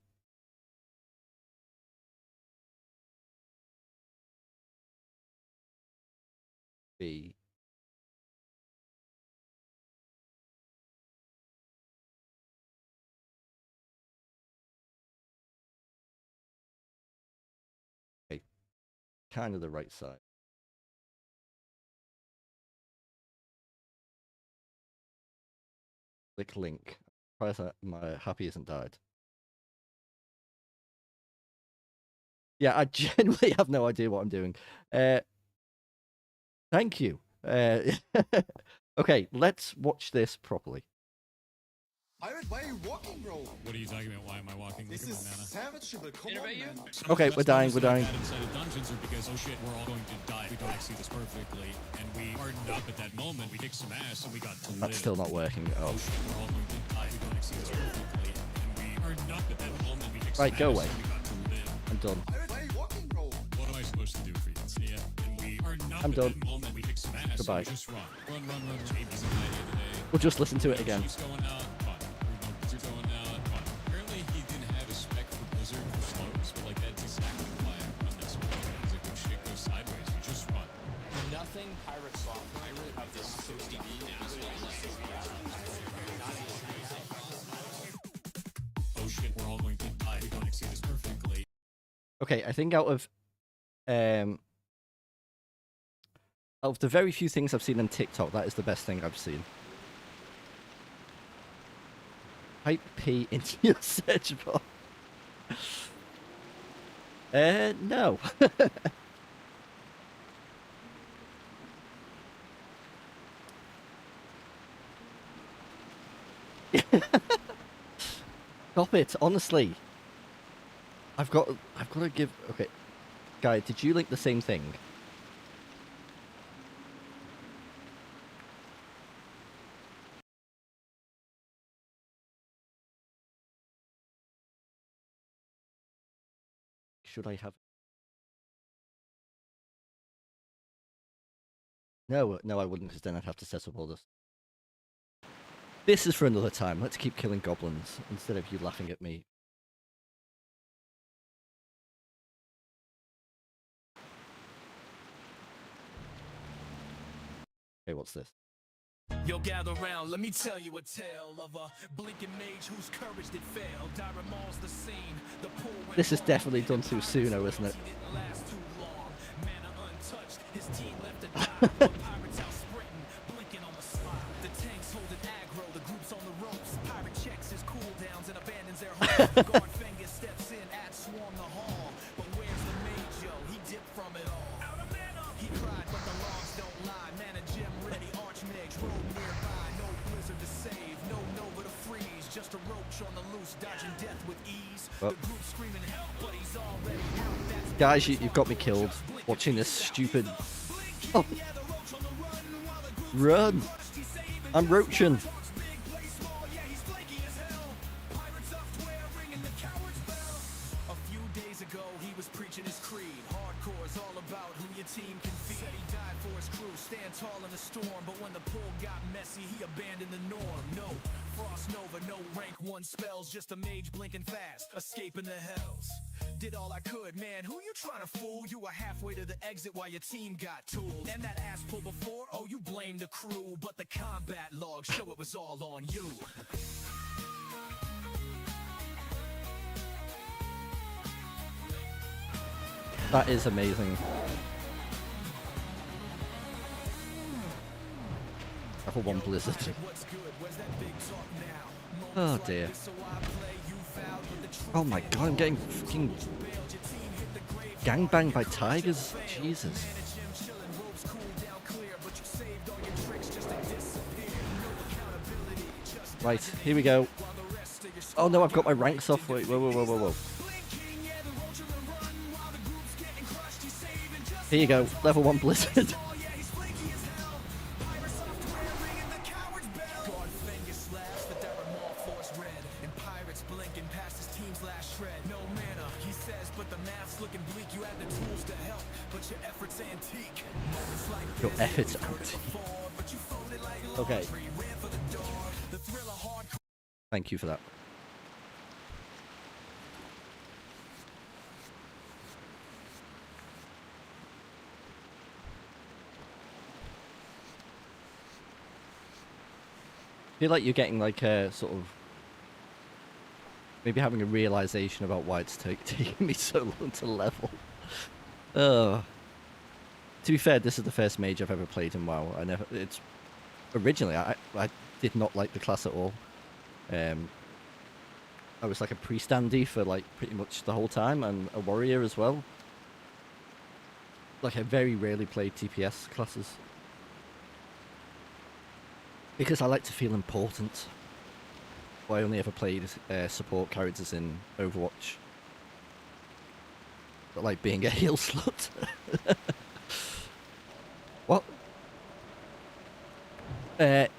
B. Okay, kind of the right side. Click link. Surprised that my Happy hasn't died. Yeah, I genuinely have no idea what I'm doing. Thank you. Okay, let's watch this properly. Pirate, why are you walking, bro? What are you talking about? Why am I walking? This Look is at my mana. savage, but come on, man. Okay, Best we're dying, bonus we're that I've dying. had inside of dungeons are because, oh shit, we're all going to die. We don't see this perfectly, and we hardened up at that moment. We kicked some ass, and we got to live. That's still not working. Oh, Oh shit, we're all going to die. We don't see this perfectly, and we hardened up at that moment. We kicked right, some go ass, away. and we got to live. I'm done. Pirate, why are you walking, bro? What am I supposed to do for you? Yeah, and we hardened up I'm at done. that moment. We kicked some ass. Goodbye. And we just run. Run. JP's an idea today. We'll just listen to it again. Blizzard's going out. Fun. Blizzard's going out. Fun. Apparently he didn't have a spec for Blizzard for slows, but like that's exactly why I run this one. Because like when shit goes sideways, you just run. Nothing pirate soft. Pirate have this 60 Oh shit, we're all going to die. We don't see this perfectly. Okay, I think out of the very few things I've seen on TikTok, that is the best thing I've seen. Type P into your search bar. No. Stop it, honestly. I've got to give. Okay, guy, did you link the same thing? Should I have? No, I wouldn't, because then I'd have to set up all this. This is for another time. Let's keep killing goblins instead of you laughing at me. Okay, what's this? Yo, gather round, let me tell you a tale of a blinking mage whose courage did fail. Dire Maul's the scene. The pool went This is wrong. definitely done too soon, though, isn't it? He didn't last too long. Mana untouched, his team left to die. The pirates out sprinting, blinking on the spot. The tanks holding aggro, the group's on the ropes. Pirate checks his cooldowns and abandons their home. Guard Fengus steps in, at swarm the hall. But where's the mage, yo? He dipped from it all. He cried, but the logs don't lie. Mana gem ready, archmage rolled nearby. No blizzard to save, no Nova to freeze. Just a roach on the loose, dodging death with ease. Well. The group screaming help, but he's already out. That's Guys, you've got me killed watching this stupid. Oh. Run! I'm roaching. A few days ago, he was preaching his creed. Hardcore is all about who your team can feed. Said he died for his crew, stand tall in the storm. But when the pull got messy, he abandoned the norm. No Frost Nova, no rank 1 spells. Just a mage blinking fast, escaping the hells. Did all I could, man, who you trying to fool? You were halfway to the exit while your team got tooled. And that ass pull before, oh, you blame the crew. But the combat logs show it was all on you. That is amazing. Level 1 Blizzard. Oh dear. Oh my god, I'm getting fucking gangbanged by tigers. Jesus. Right, here we go. Oh no, I've got my ranks off. Wait, whoa. Here you go, level 1 Blizzard. blinking past his team's last shred. No mana, he says, but the math's looking bleak. You had the tools to help, but your efforts antique. Moments like Your this, efforts you've heard it antique. before, but you folded like Okay. laundry, ran for the door. The thrill of hard. Thank you for that. I feel like you're getting like a sort of maybe having a realization about why it's taking me so long to level. To be fair, this is the first mage I've ever played in WoW. Originally I did not like the class at all. I was like a pre-standy for like pretty much the whole time, and a warrior as well. Like I very rarely played TPS classes. Because I like to feel important. Well, I only ever played support characters in Overwatch. But like being a heal slut. What? I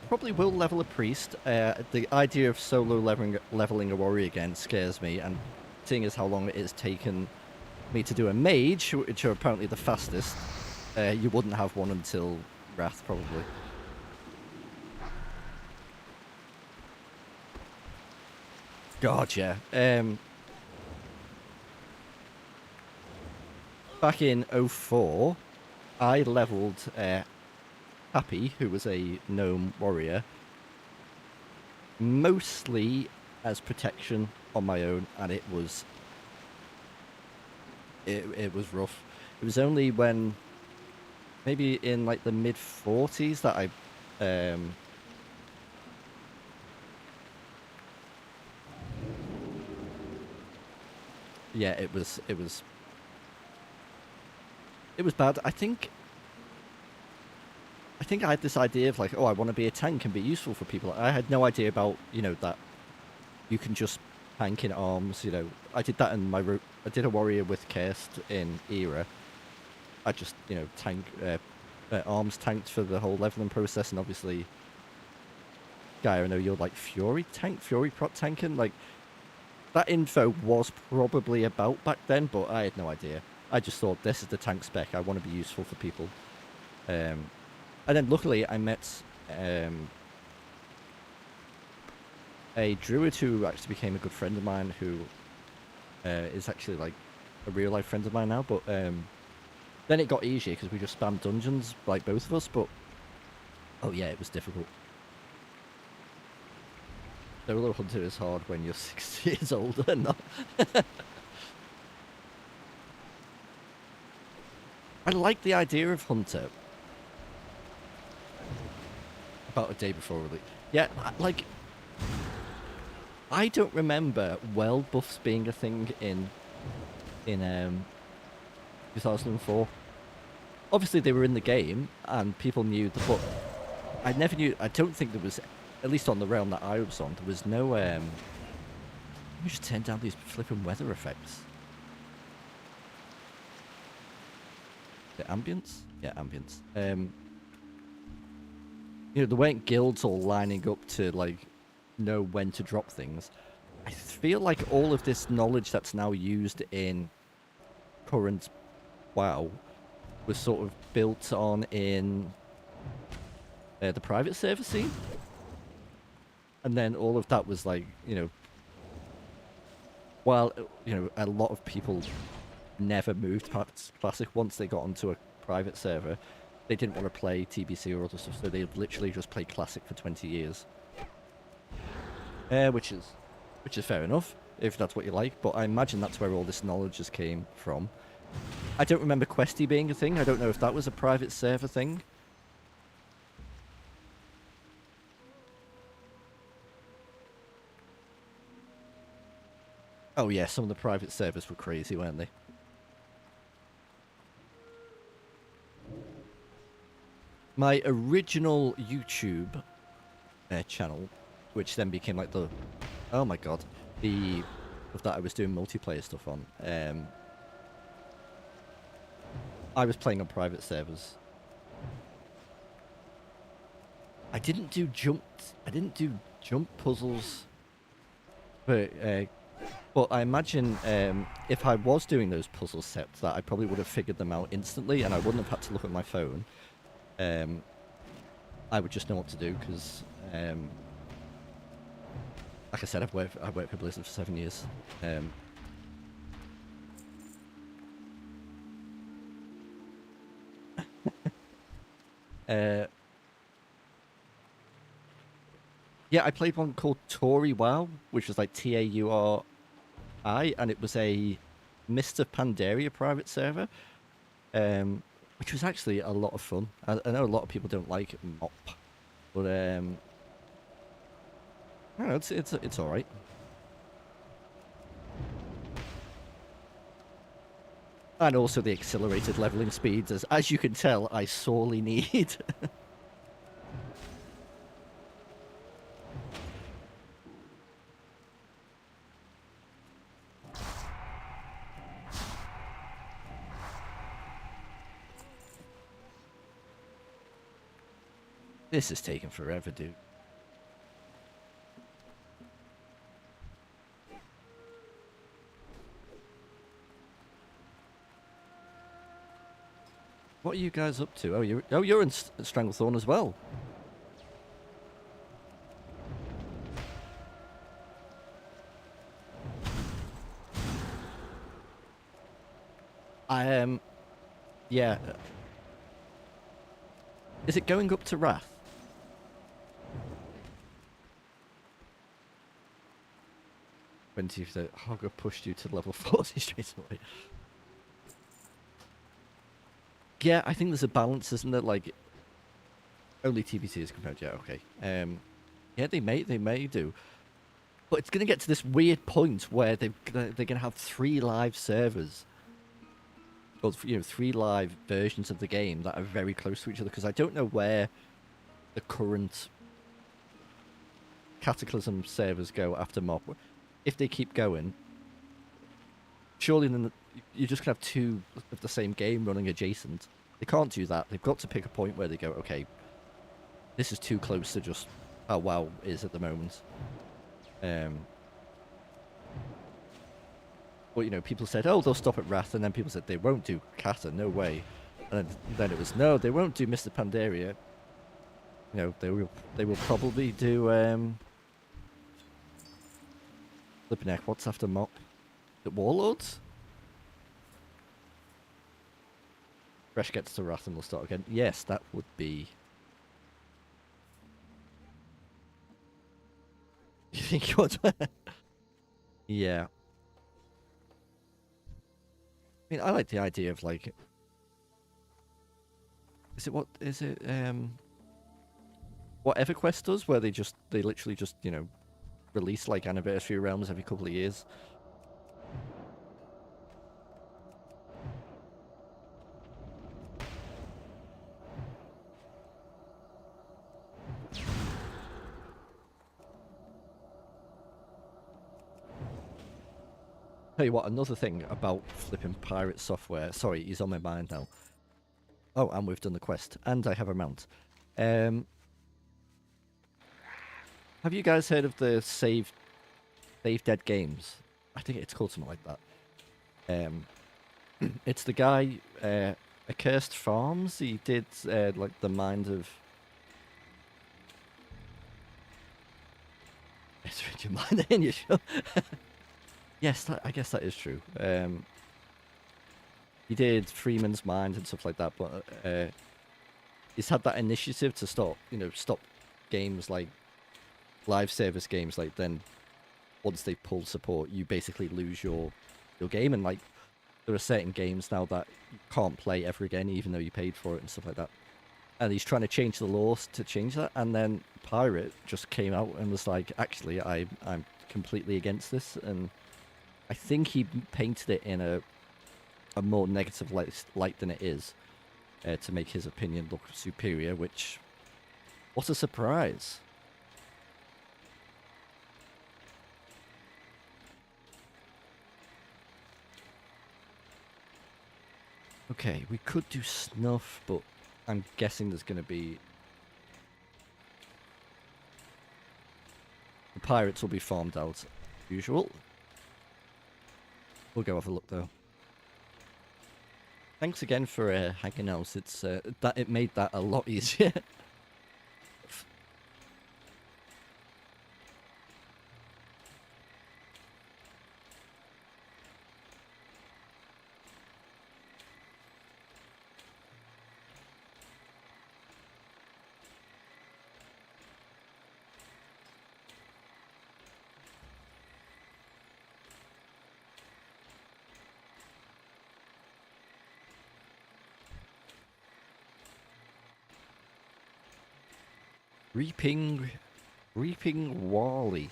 probably will level a priest. The idea of solo leveling a warrior again scares me, and seeing as how long it has taken me to do a mage, which are apparently the fastest, you wouldn't have one until Wrath, probably. God, yeah. Back in 04, I leveled Happi, who was a gnome warrior, mostly as protection on my own, and it was rough. It was only when maybe in like the mid-40s that I yeah, it was bad. I think I had this idea of like, oh, I want to be a tank and be useful for people. I had no idea about, you know, that you can just tank in arms. You know, I did that in I did a warrior with Cursed in Era. I just, you know, arms tanked for the whole leveling process, and obviously, Guy, I know you're like Fury prot tanking. Like, that info was probably about back then, but I had no idea. I just thought, this is the tank spec. I want to be useful for people. And then luckily I met a druid who actually became a good friend of mine, who is actually like a real life friend of mine now. But then it got easier because we just spammed dungeons, like both of us. But oh yeah, it was difficult. Solo hunter is hard when you're 6 years old and not. I like the idea of hunter. About a day before release. Yeah, like, I don't remember well buffs being a thing in 2004. Obviously they were in the game and people knew the, but I never knew. I don't think there was, at least on the realm that I was on, there was no let me just turn down these flipping weather effects. The ambience? Yeah, ambience. You know, there weren't guilds all lining up to like know when to drop things. I feel like all of this knowledge that's now used in current WoW was sort of built on in the private server scene. And then all of that was like, you know, while, you know, a lot of people never moved past Classic once they got onto a private server, they didn't want to play TBC or other stuff, so they literally just played Classic for 20 years. Which is fair enough, if that's what you like, but I imagine that's where all this knowledge just came from. I don't remember Questy being a thing. I don't know if that was a private server thing. Oh yeah, some of the private servers were crazy, weren't they? My original YouTube channel, which then became like the, oh my god, the of that I was doing multiplayer stuff on. I was playing on private servers. I didn't do jump puzzles But I imagine if I was doing those puzzle sets, that I probably would have figured them out instantly, and I wouldn't have had to look at my phone. I would just know what to do because, like I said, I've worked for Blizzard for 7 years. Yeah, I played one called Tory WoW, which was like Tauri, and it was a Mr. Pandaria private server, which was actually a lot of fun. I know a lot of people don't like MOP, but I don't know, it's all right. And also the accelerated leveling speeds, as you can tell, I sorely need. This is taking forever, dude. What are you guys up to? You're in Stranglethorn as well. Yeah. Is it going up to Wrath? When the Hogger pushed you to level 40 straight away. Yeah, I think there's a balance, isn't there? Like, only TBT is compared. Yeah, okay. Yeah, they may do, but it's gonna get to this weird point where they're gonna have 3 live servers, or 3 live versions of the game that are very close to each other. Because I don't know where the current Cataclysm servers go after MOP. If they keep going, surely then you're just gonna have 2 of the same game running adjacent. They can't do that. They've got to pick a point where they go, okay, this is too close to just how WoW is at the moment. But people said, oh, they'll stop at Wrath, and then people said they won't do Kata, no way. And then it was, no, they won't do Mr. Pandaria. They will probably do flipping heck, what's after MOP? The Warlords? Fresh gets to Wrath and we'll start again. Yes, that would be... You think you want to... Yeah. I mean, I like the idea of, like... What EverQuest does, where they literally just, release, like, anniversary realms every couple of years. Tell you what, another thing about flipping pirate software. Sorry, he's on my mind now. Oh, and we've done the quest, and I have a mount. Have you guys heard of the Save Dead Games? I think it's called something like that. It's the guy, Accursed Farms. He did like the Mind of... It's read your mind in, you sure? Yes, I guess that is true. He did Freeman's Mind and stuff like that, but he's had that initiative to stop games like live service games. Like, then once they pull support, you basically lose your game, and like there are certain games now that you can't play ever again, even though you paid for it and stuff like that. And he's trying to change the laws to change that, and then Pirate just came out and was like, actually, I'm completely against this, and I think he painted it in a more negative light than it is, to make his opinion look superior, which... What a surprise. Okay, we could do Snuff, but I'm guessing there's going to be... The pirates will be farmed out. usual. We'll go have a look though. Thanks again for hanging out. It's that it made that a lot easier. Reaping Wally.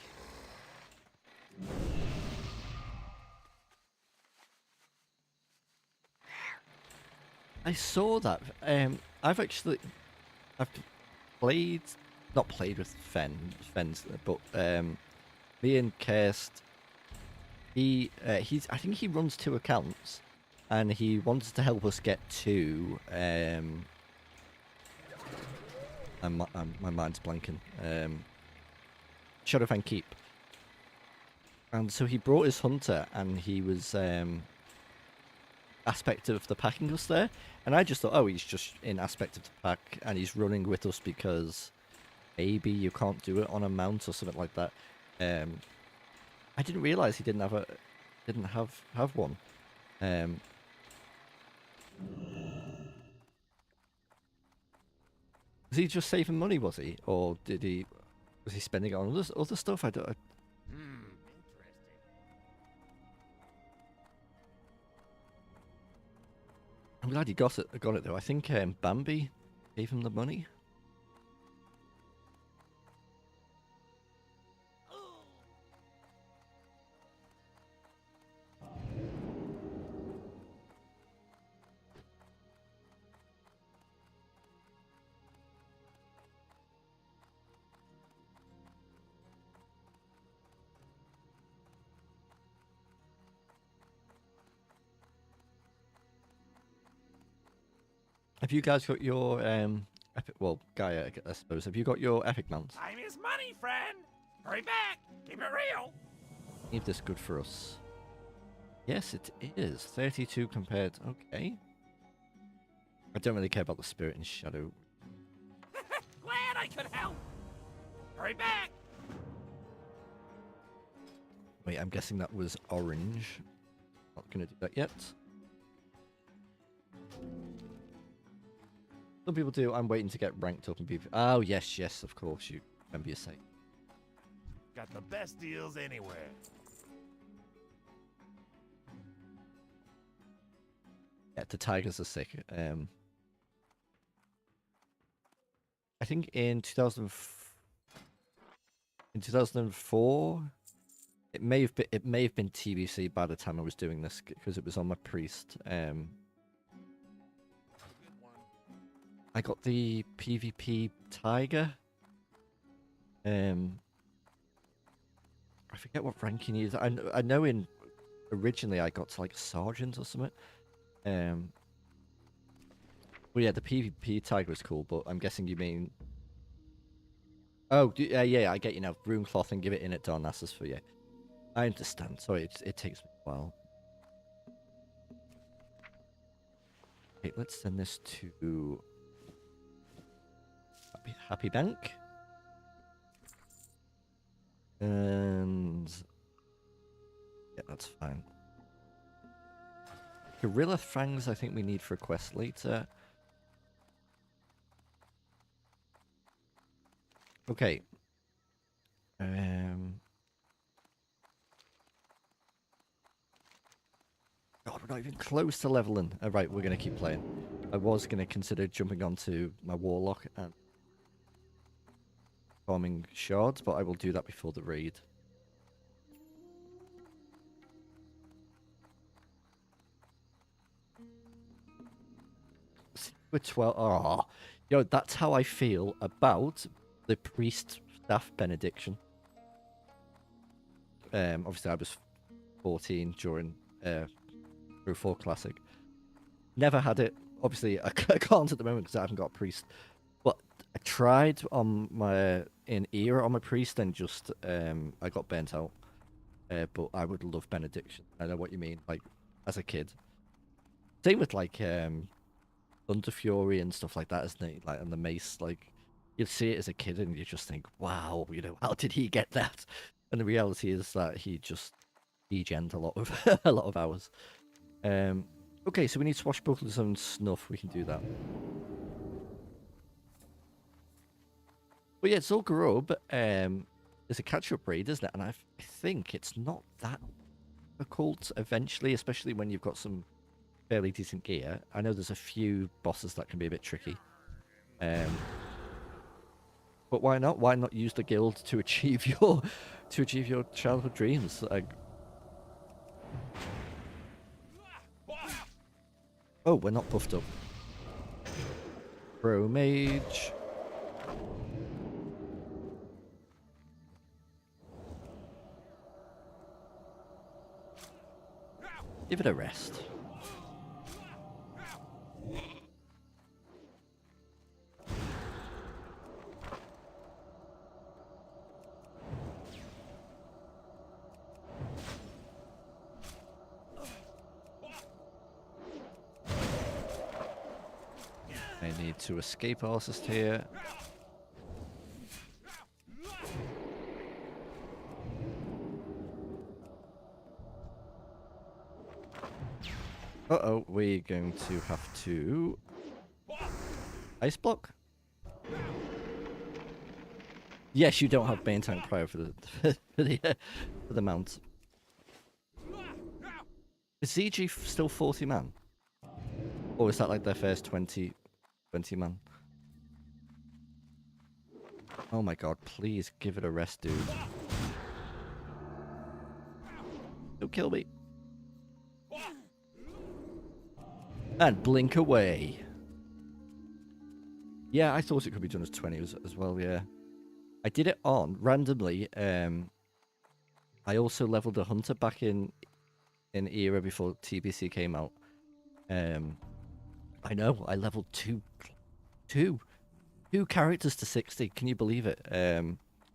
I saw that. I've played, not played with Fens, but me and Kirst. I think he runs 2 accounts, and he wanted to help us get to my mind's blanking. Shadowfang Keep. And so he brought his hunter, and he was aspect of the packing us there. And I just thought, oh, he's just in aspect of the pack, and he's running with us because maybe you can't do it on a mount or something like that. I didn't realize he didn't have one. Was he just saving money, was he? Or was he spending it on other stuff? Interesting. I'm glad he got it though. I think Bambi gave him the money. Have you guys got your epic? Well, Gaia, I suppose. Have you got your epic mounts? Time is money, friend. Hurry back. Keep it real. Is this good for us? Yes, it is. 32 compared. Okay. I don't really care about the spirit and shadow. Glad I could help. Hurry back. Wait, I'm guessing that was orange. Not gonna do that yet. Some people do. I'm waiting to get ranked up and be. Oh yes, of course. You remember your say. Got the best deals anywhere. Yeah, the tigers are sick. I think in 2004, it may have been TBC by the time I was doing this because it was on my priest. I got the PvP tiger. I forget what rank you need. I know originally I got to like sergeant or something. Well, yeah, the PvP tiger was cool, but I'm guessing you mean. Oh, yeah, I get you now. Rune cloth and give it in at Darnassus for you. I understand. Sorry, it takes me a while. Okay, let's send this to Happy Bank. And yeah, that's fine. Gorilla Fangs I think we need for a quest later. Okay. God, we're not even close to leveling. Right, we're going to keep playing. I was going to consider jumping onto my Warlock and farming shards, but I will do that before the raid. We're 12. Oh, yo, that's how I feel about the priest staff benediction. Obviously, I was 14 during through 4 Classic. Never had it. Obviously, I can't at the moment because I haven't got a priest. But I tried on my in era on my priest and just I got burnt out. but I would love benediction. I know what you mean, like as a kid. Same with like Thunder Fury and stuff like that, isn't it? Like, and the mace, like you'd see it as a kid and you just think, wow, you know, how did he get that? And the reality is that he just degened a lot of a lot of hours. Okay, so we need swashbucklers and snuff. We can do that. But yeah, it's all grub. There's a catch-up raid, isn't it? And I think it's not that difficult eventually, especially when you've got some fairly decent gear. I know there's a few bosses that can be a bit tricky. But why not? Why not use the guild to achieve your childhood dreams? Oh, we're not buffed up. Bro mage. Give it a rest. I need to escape artist here. Uh-oh, we're going to have to... Ice block? Yes, you don't have main tank prior for the for the mount. Is ZG still 40 man? Or is that like their first 20 man? Oh my god, please give it a rest, dude. Don't kill me. And blink away. Yeah, I thought it could be done as 20 as well, yeah. I did it on, randomly, I also leveled a hunter back in era before TBC came out. I know, I leveled two characters to 60, can you believe it?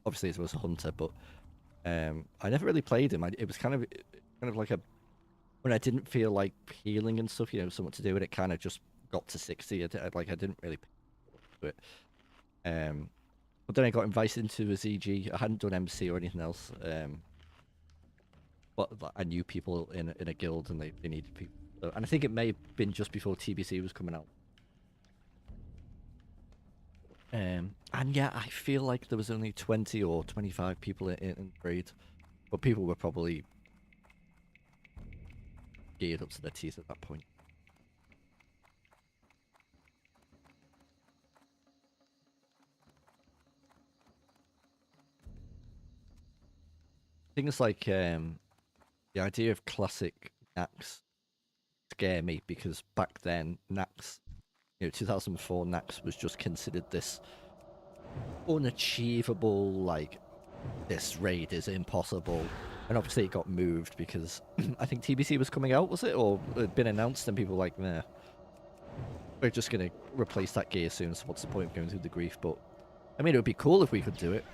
Obviously it was a hunter, but I never really played him. It was kind of like a... When I didn't feel like healing and stuff, you know, something to do, and it kind of just got to 60. I didn't really do it. But then I got invited into a ZG. I hadn't done MC or anything else. But I knew people in a guild, and they needed people. So, and I think it may have been just before TBC was coming out. And yeah, I feel like there was only 20 or 25 people in raid, but people were probably geared up to their teeth at that point. Things like the idea of classic Nax scare me, because back then Nax, you know, 2004 Nax was just considered this unachievable, like, this raid is impossible. And obviously it got moved because I think TBC was coming out, was it? Or it had been announced and people were like, nah, we're just going to replace that gear soon, so what's the point of going through the grief? But, I mean, it would be cool if we could do it.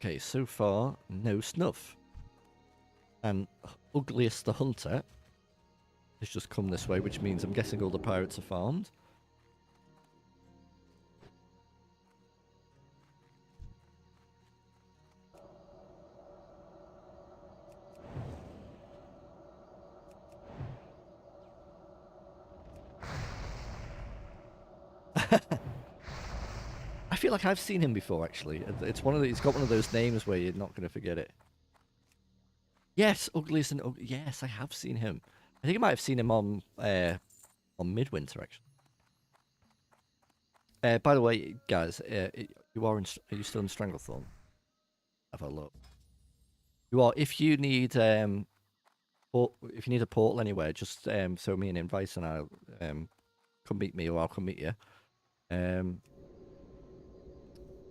Okay, so far, no snuff. And Ugliest the Hunter has just come this way, which means I'm guessing all the pirates are farmed. I feel like I've seen him before, actually. It's one of he's got one of those names where you're not going to forget it. Yes, Ugliest and yes, I have seen him. I think I might have seen him on Midwinter, actually. By the way, guys, are you still in Stranglethorn? Have a look. You are. If you need a portal anywhere, just throw me an invite and I'll come meet me, or I'll come meet you.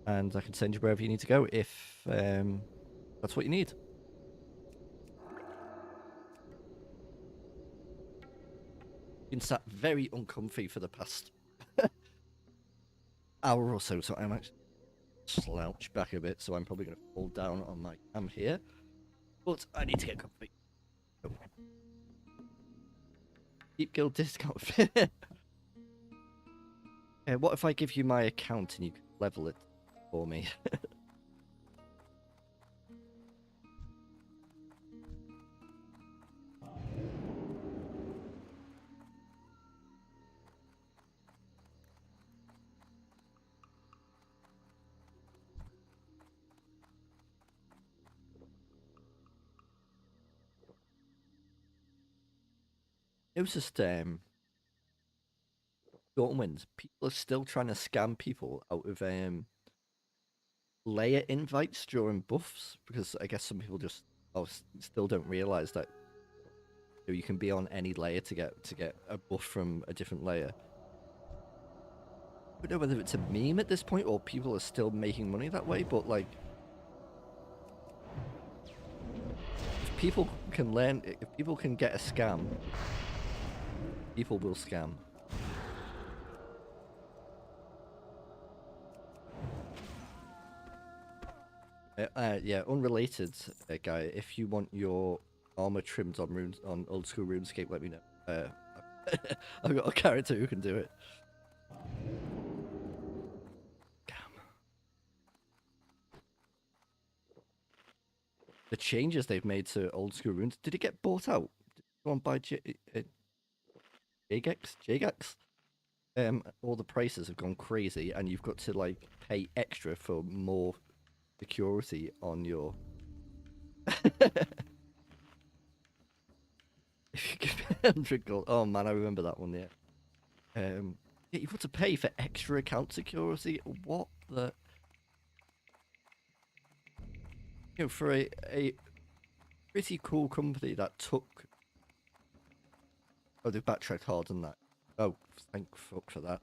And I can send you wherever you need to go if that's what you need. Been sat very uncomfy for the past hour or so, so I'm actually slouched back a bit, so I'm probably going to fall down on my cam here. But I need to get comfy. So. Keep guild discount. What if I give you my account and you can level it for me? It was just Dortmund. People are still trying to scam people out of layer invites during buffs, because I guess some people just still don't realize that you can be on any layer to get a buff from a different layer. I don't know whether it's a meme at this point or people are still making money that way, but like, if people can get a scam, people will scam. Yeah, unrelated, guy. If you want your armor trimmed on old school RuneScape, let me know. I've got a character who can do it. Damn. The changes they've made to old school runes. Did it get bought out? Did it go on by Jagex? All the prices have gone crazy, and you've got to like pay extra for more security on your. If you give me 100 gold, oh man, I remember that one. Yeah. Yeah, you've got to pay for extra account security. What the? You know, for a pretty cool company that took. Oh, they've backtracked hard on that. Oh, thank fuck for that.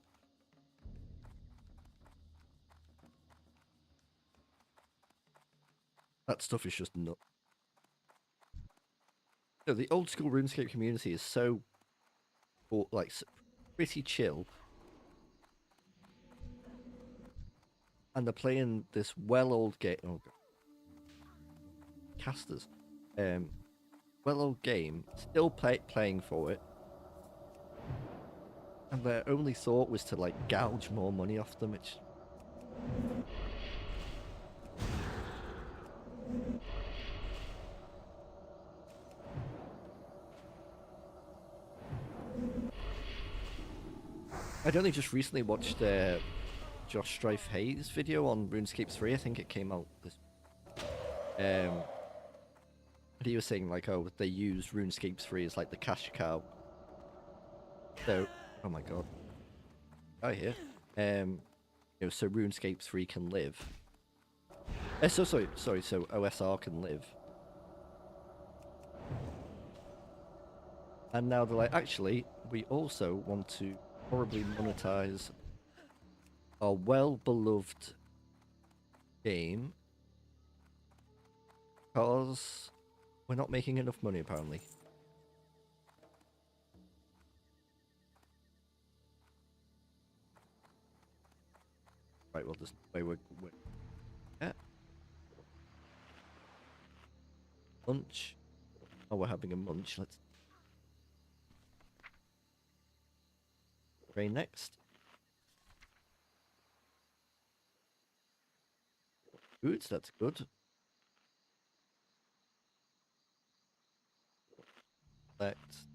That stuff is just nuts. You know, the old school RuneScape community is so, like, pretty chill. And they're playing this old game. Oh, God. Casters. Old game. Still playing for it. And their only thought was to, like, gouge more money off them, which... I only just recently watched Josh Strife Hayes video on RuneScape 3. I think it came out this. And he was saying like, oh, they use RuneScape 3 as like the cash cow. So, oh my god, here. You know, so RuneScape 3 can live. So OSR can live. And now they're like, actually, we also want to horribly monetize our well-beloved game because we're not making enough money, apparently. Right, well, this way we're yeah. Lunch. Oh, we're having a munch. Let's train next. Foods, that's good. Let's.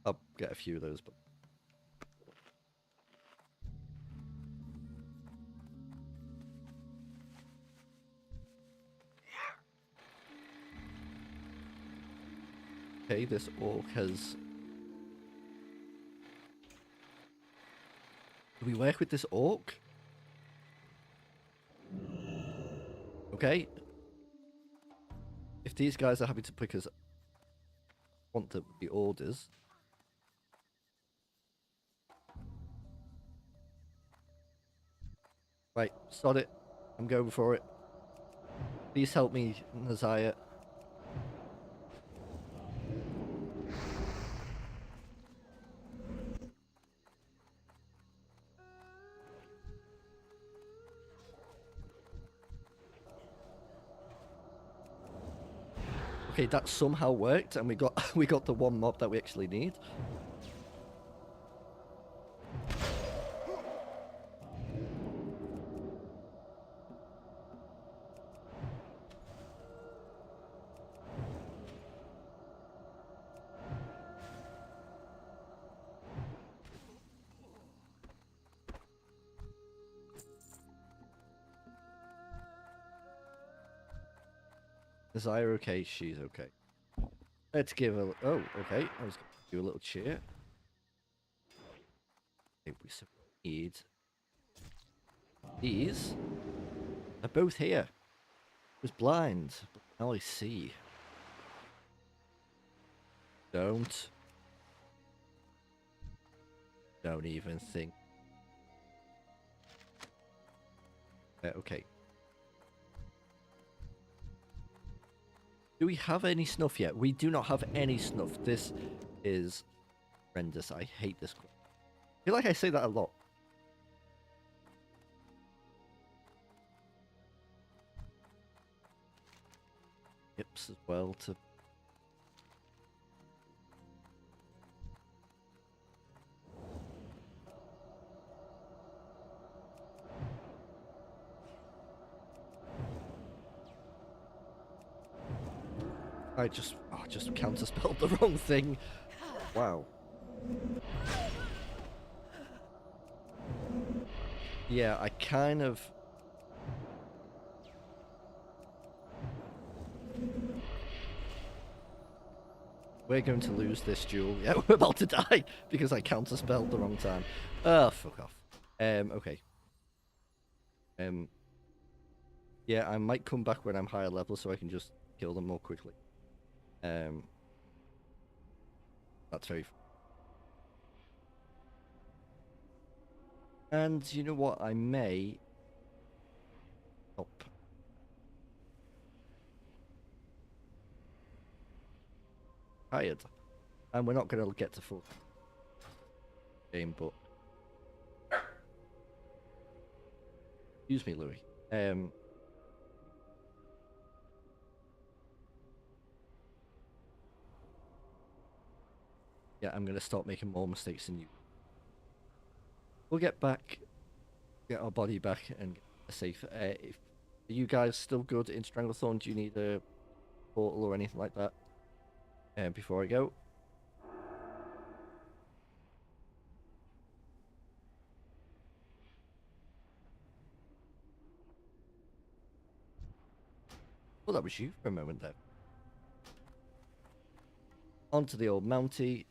I'll get a few of those, but. Okay, this orc has. Do we work with this orc? Okay. If these guys are happy to pick us, want the orders. Right, sod it. I'm going for it. Please help me, Naziah. Okay, that somehow worked, and we got we got the one mob that we actually need. Is Aya okay? She's okay. Let's give a... Oh, okay. I was going to do a little cheer. Okay, we need... These are both here. It was blind, but now I see. Don't even think. Okay. Do we have any snuff yet? We do not have any snuff. This is horrendous. I hate this. I feel like I say that a lot. Hips as well to... I just counterspelled the wrong thing. Wow. Yeah, I kind of... We're going to lose this duel. Yeah, we're about to die because I counterspelled the wrong time. Oh, fuck off. Okay. Yeah, I might come back when I'm higher level so I can just kill them more quickly. That's very... And you know what? I may... Stop. Tired. And we're not going to get to full game, but... Excuse me, Louis. Yeah, I'm going to start making more mistakes than you. We'll get back, get our body back, and get safe. Are you guys still good in Stranglethorn? Do you need a portal or anything like that? Before I go. Well, that was you for a moment there. Onto the old Mountie.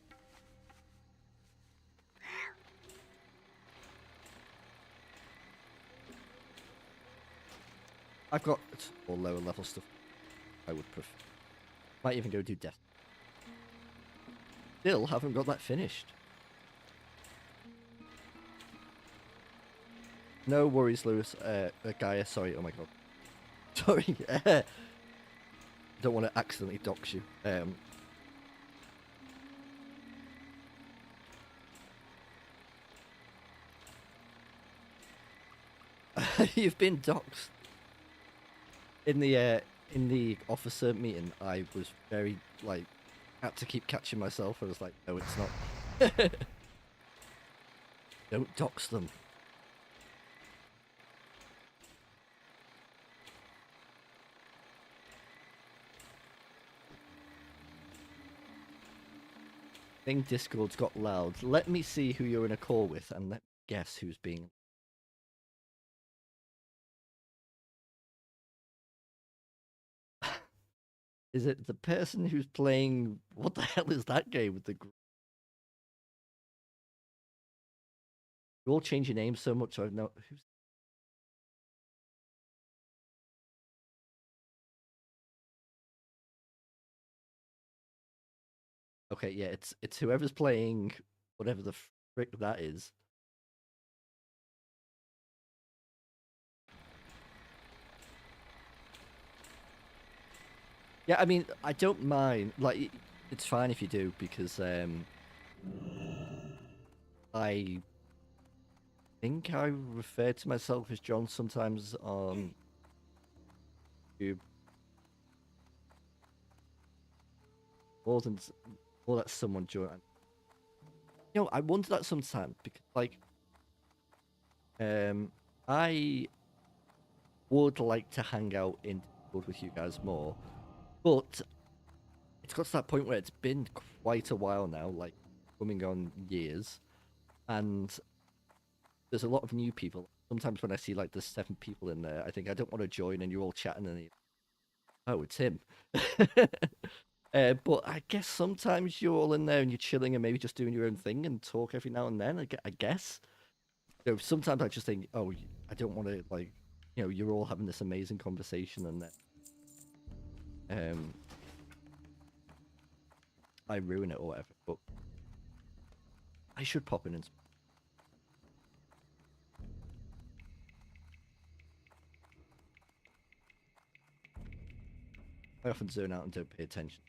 I've got all lower level stuff. I would prefer. Might even go do death. Still haven't got that finished. No worries, Lewis. Gaia, sorry. Oh my god. Sorry. Don't want to accidentally dox you. You've been doxed. In the officer meeting, I was very, like, had to keep catching myself. I was like, no, it's not. Don't dox them. I think Discord's got loud. Let me see who you're in a call with, and let me guess who's being... Is it the person who's playing... What the hell is that game with the... You all change your names so much, I know... Who's... Okay, yeah, it's whoever's playing whatever the frick that is. Yeah, I mean, I don't mind. Like, it's fine if you do, because I think I refer to myself as John sometimes on YouTube. more that someone join. You know, I wonder that sometimes because like I would like to hang out in Discord with you guys more, but it's got to that point where it's been quite a while now, like coming on years, and there's a lot of new people. Sometimes when I see like there's 7 people in there, I think I don't want to join, and you're all chatting, and oh, it's him. But I guess sometimes you're all in there and you're chilling and maybe just doing your own thing and talk every now and then. I guess. You know, sometimes I just think, oh, I don't want to like, you know, you're all having this amazing conversation and then, I ruin it or whatever. But I should pop in and. I often zone out and don't pay attention.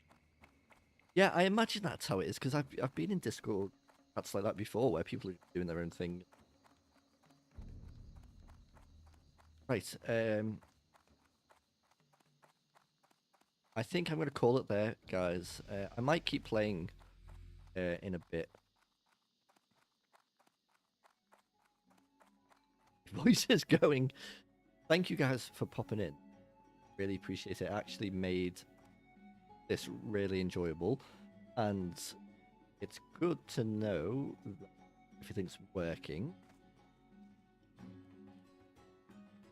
Yeah, I imagine that's how it is because I've been in Discord chats like that before where people are doing their own thing. Right. I think I'm going to call it there, guys. I might keep playing in a bit. Voice is going. Thank you guys for popping in. Really appreciate it. It actually made this really enjoyable, and it's good to know that everything's working.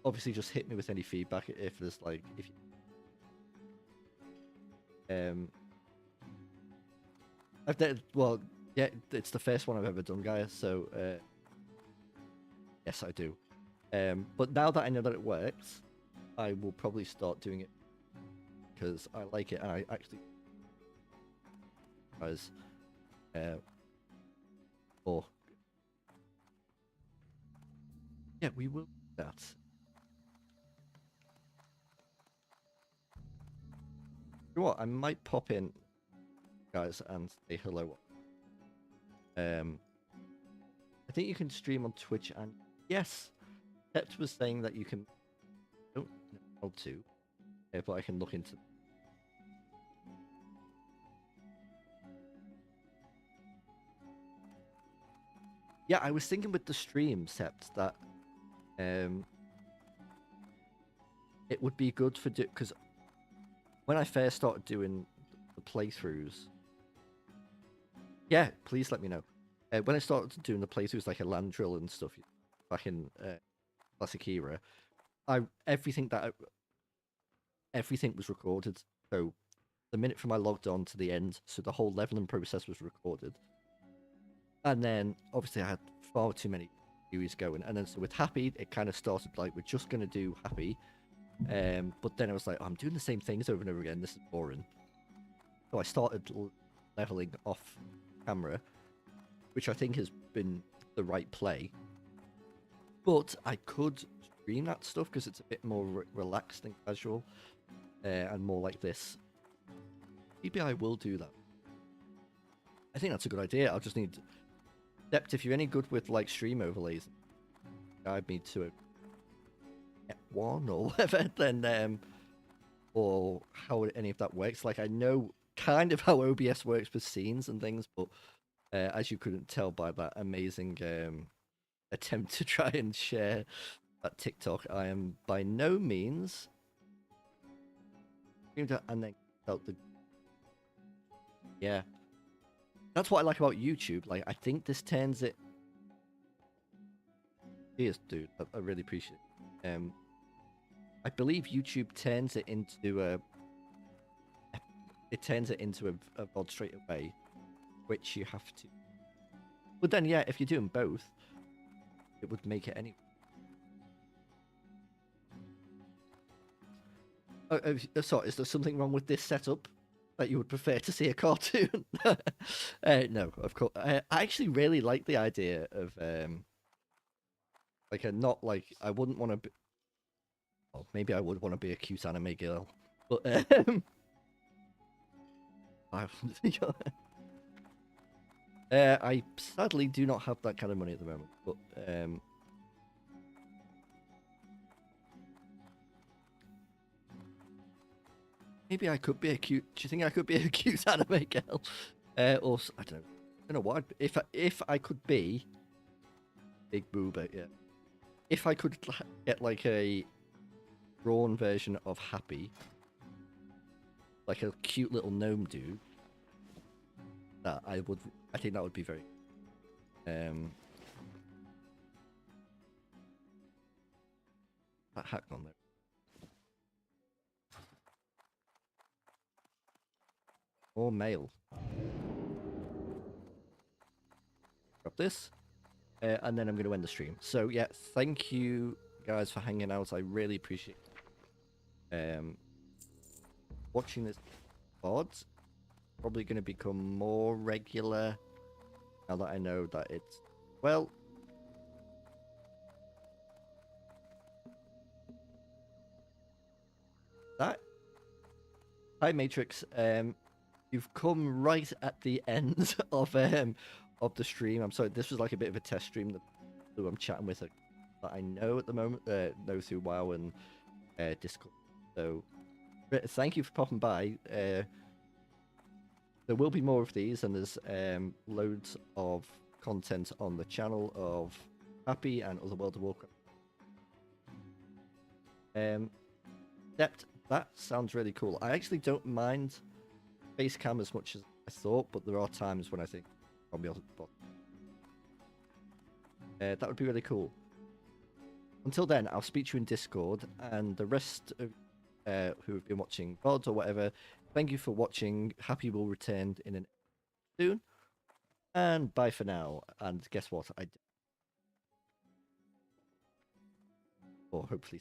Obviously, just hit me with any feedback if there's like I've done, well, yeah, it's the first one I've ever done, guys. So yes, I do. But now that I know that it works, I will probably start doing it because I like it and I actually guys or yeah, we will do that. You know what? I might pop in, guys, and say hello. I think you can stream on Twitch, and yes, Tept was saying that you can. Don't know how to, but I can look into. Yeah, I was thinking with the stream, Sept, that it would be good for because when I first started doing the playthroughs, yeah, please let me know. When I started doing the playthroughs like a land drill and stuff back in Classic Era, everything was recorded. So the minute from I logged on to the end, so the whole leveling process was recorded. And then obviously I had far too many series going, and then so with Happi, it kind of started like we're just gonna do Happi, but then I was like, oh, I'm doing the same things over and over again. This is boring. So I started leveling off camera, which I think has been the right play. But I could stream that stuff because it's a bit more relaxed and casual, and more like this. Maybe I will do that. I think that's a good idea. I'll just need. Except if you're any good with like stream overlays, guide me to get one or whatever, then or how any of that works. Like I know kind of how OBS works with scenes and things, but as you couldn't tell by that amazing attempt to try and share that TikTok, I am by no means and then felt the yeah. That's what I like about YouTube. Like, I think this turns it. Cheers, dude. I really appreciate it. I believe YouTube turns it into a. It turns it into a VOD straight away, which you have to. But then, yeah, if you're doing both, it would make it anyway. Sorry, is there something wrong with this setup? That you would prefer to see a cartoon? No, of course. I actually really like the idea of like a not like I wouldn't want to be. Well, maybe I would want to be a cute anime girl, but I sadly do not have that kind of money at the moment. But Maybe I could be a cute. Do you think I could be a cute anime girl? I don't know. I don't know what. If I could be big boober, yeah. If I could get like a drawn version of Happy, like a cute little gnome dude, that I would. I think that would be very. That hack on there. Or male. Grab this. And then I'm going to end the stream. So, yeah, thank you guys for hanging out. I really appreciate watching this VOD. Probably going to become more regular now that I know that it's, well, that. Hi, Matrix. You've come right at the end of the stream. I'm sorry, this was like a bit of a test stream who I'm chatting with that I know at the moment, know through WoW and Discord. So thank you for popping by. There will be more of these, and there's loads of content on the channel of Happy and other World of Warcraft. That sounds really cool. I actually don't mind face cam as much as I thought, but there are times when I think I'll be able to. That would be really cool. Until then, I'll speak to you in Discord, and the rest of who have been watching VODs or whatever, thank you for watching. Happy will return in an soon, and bye for now. And guess what? Or hopefully.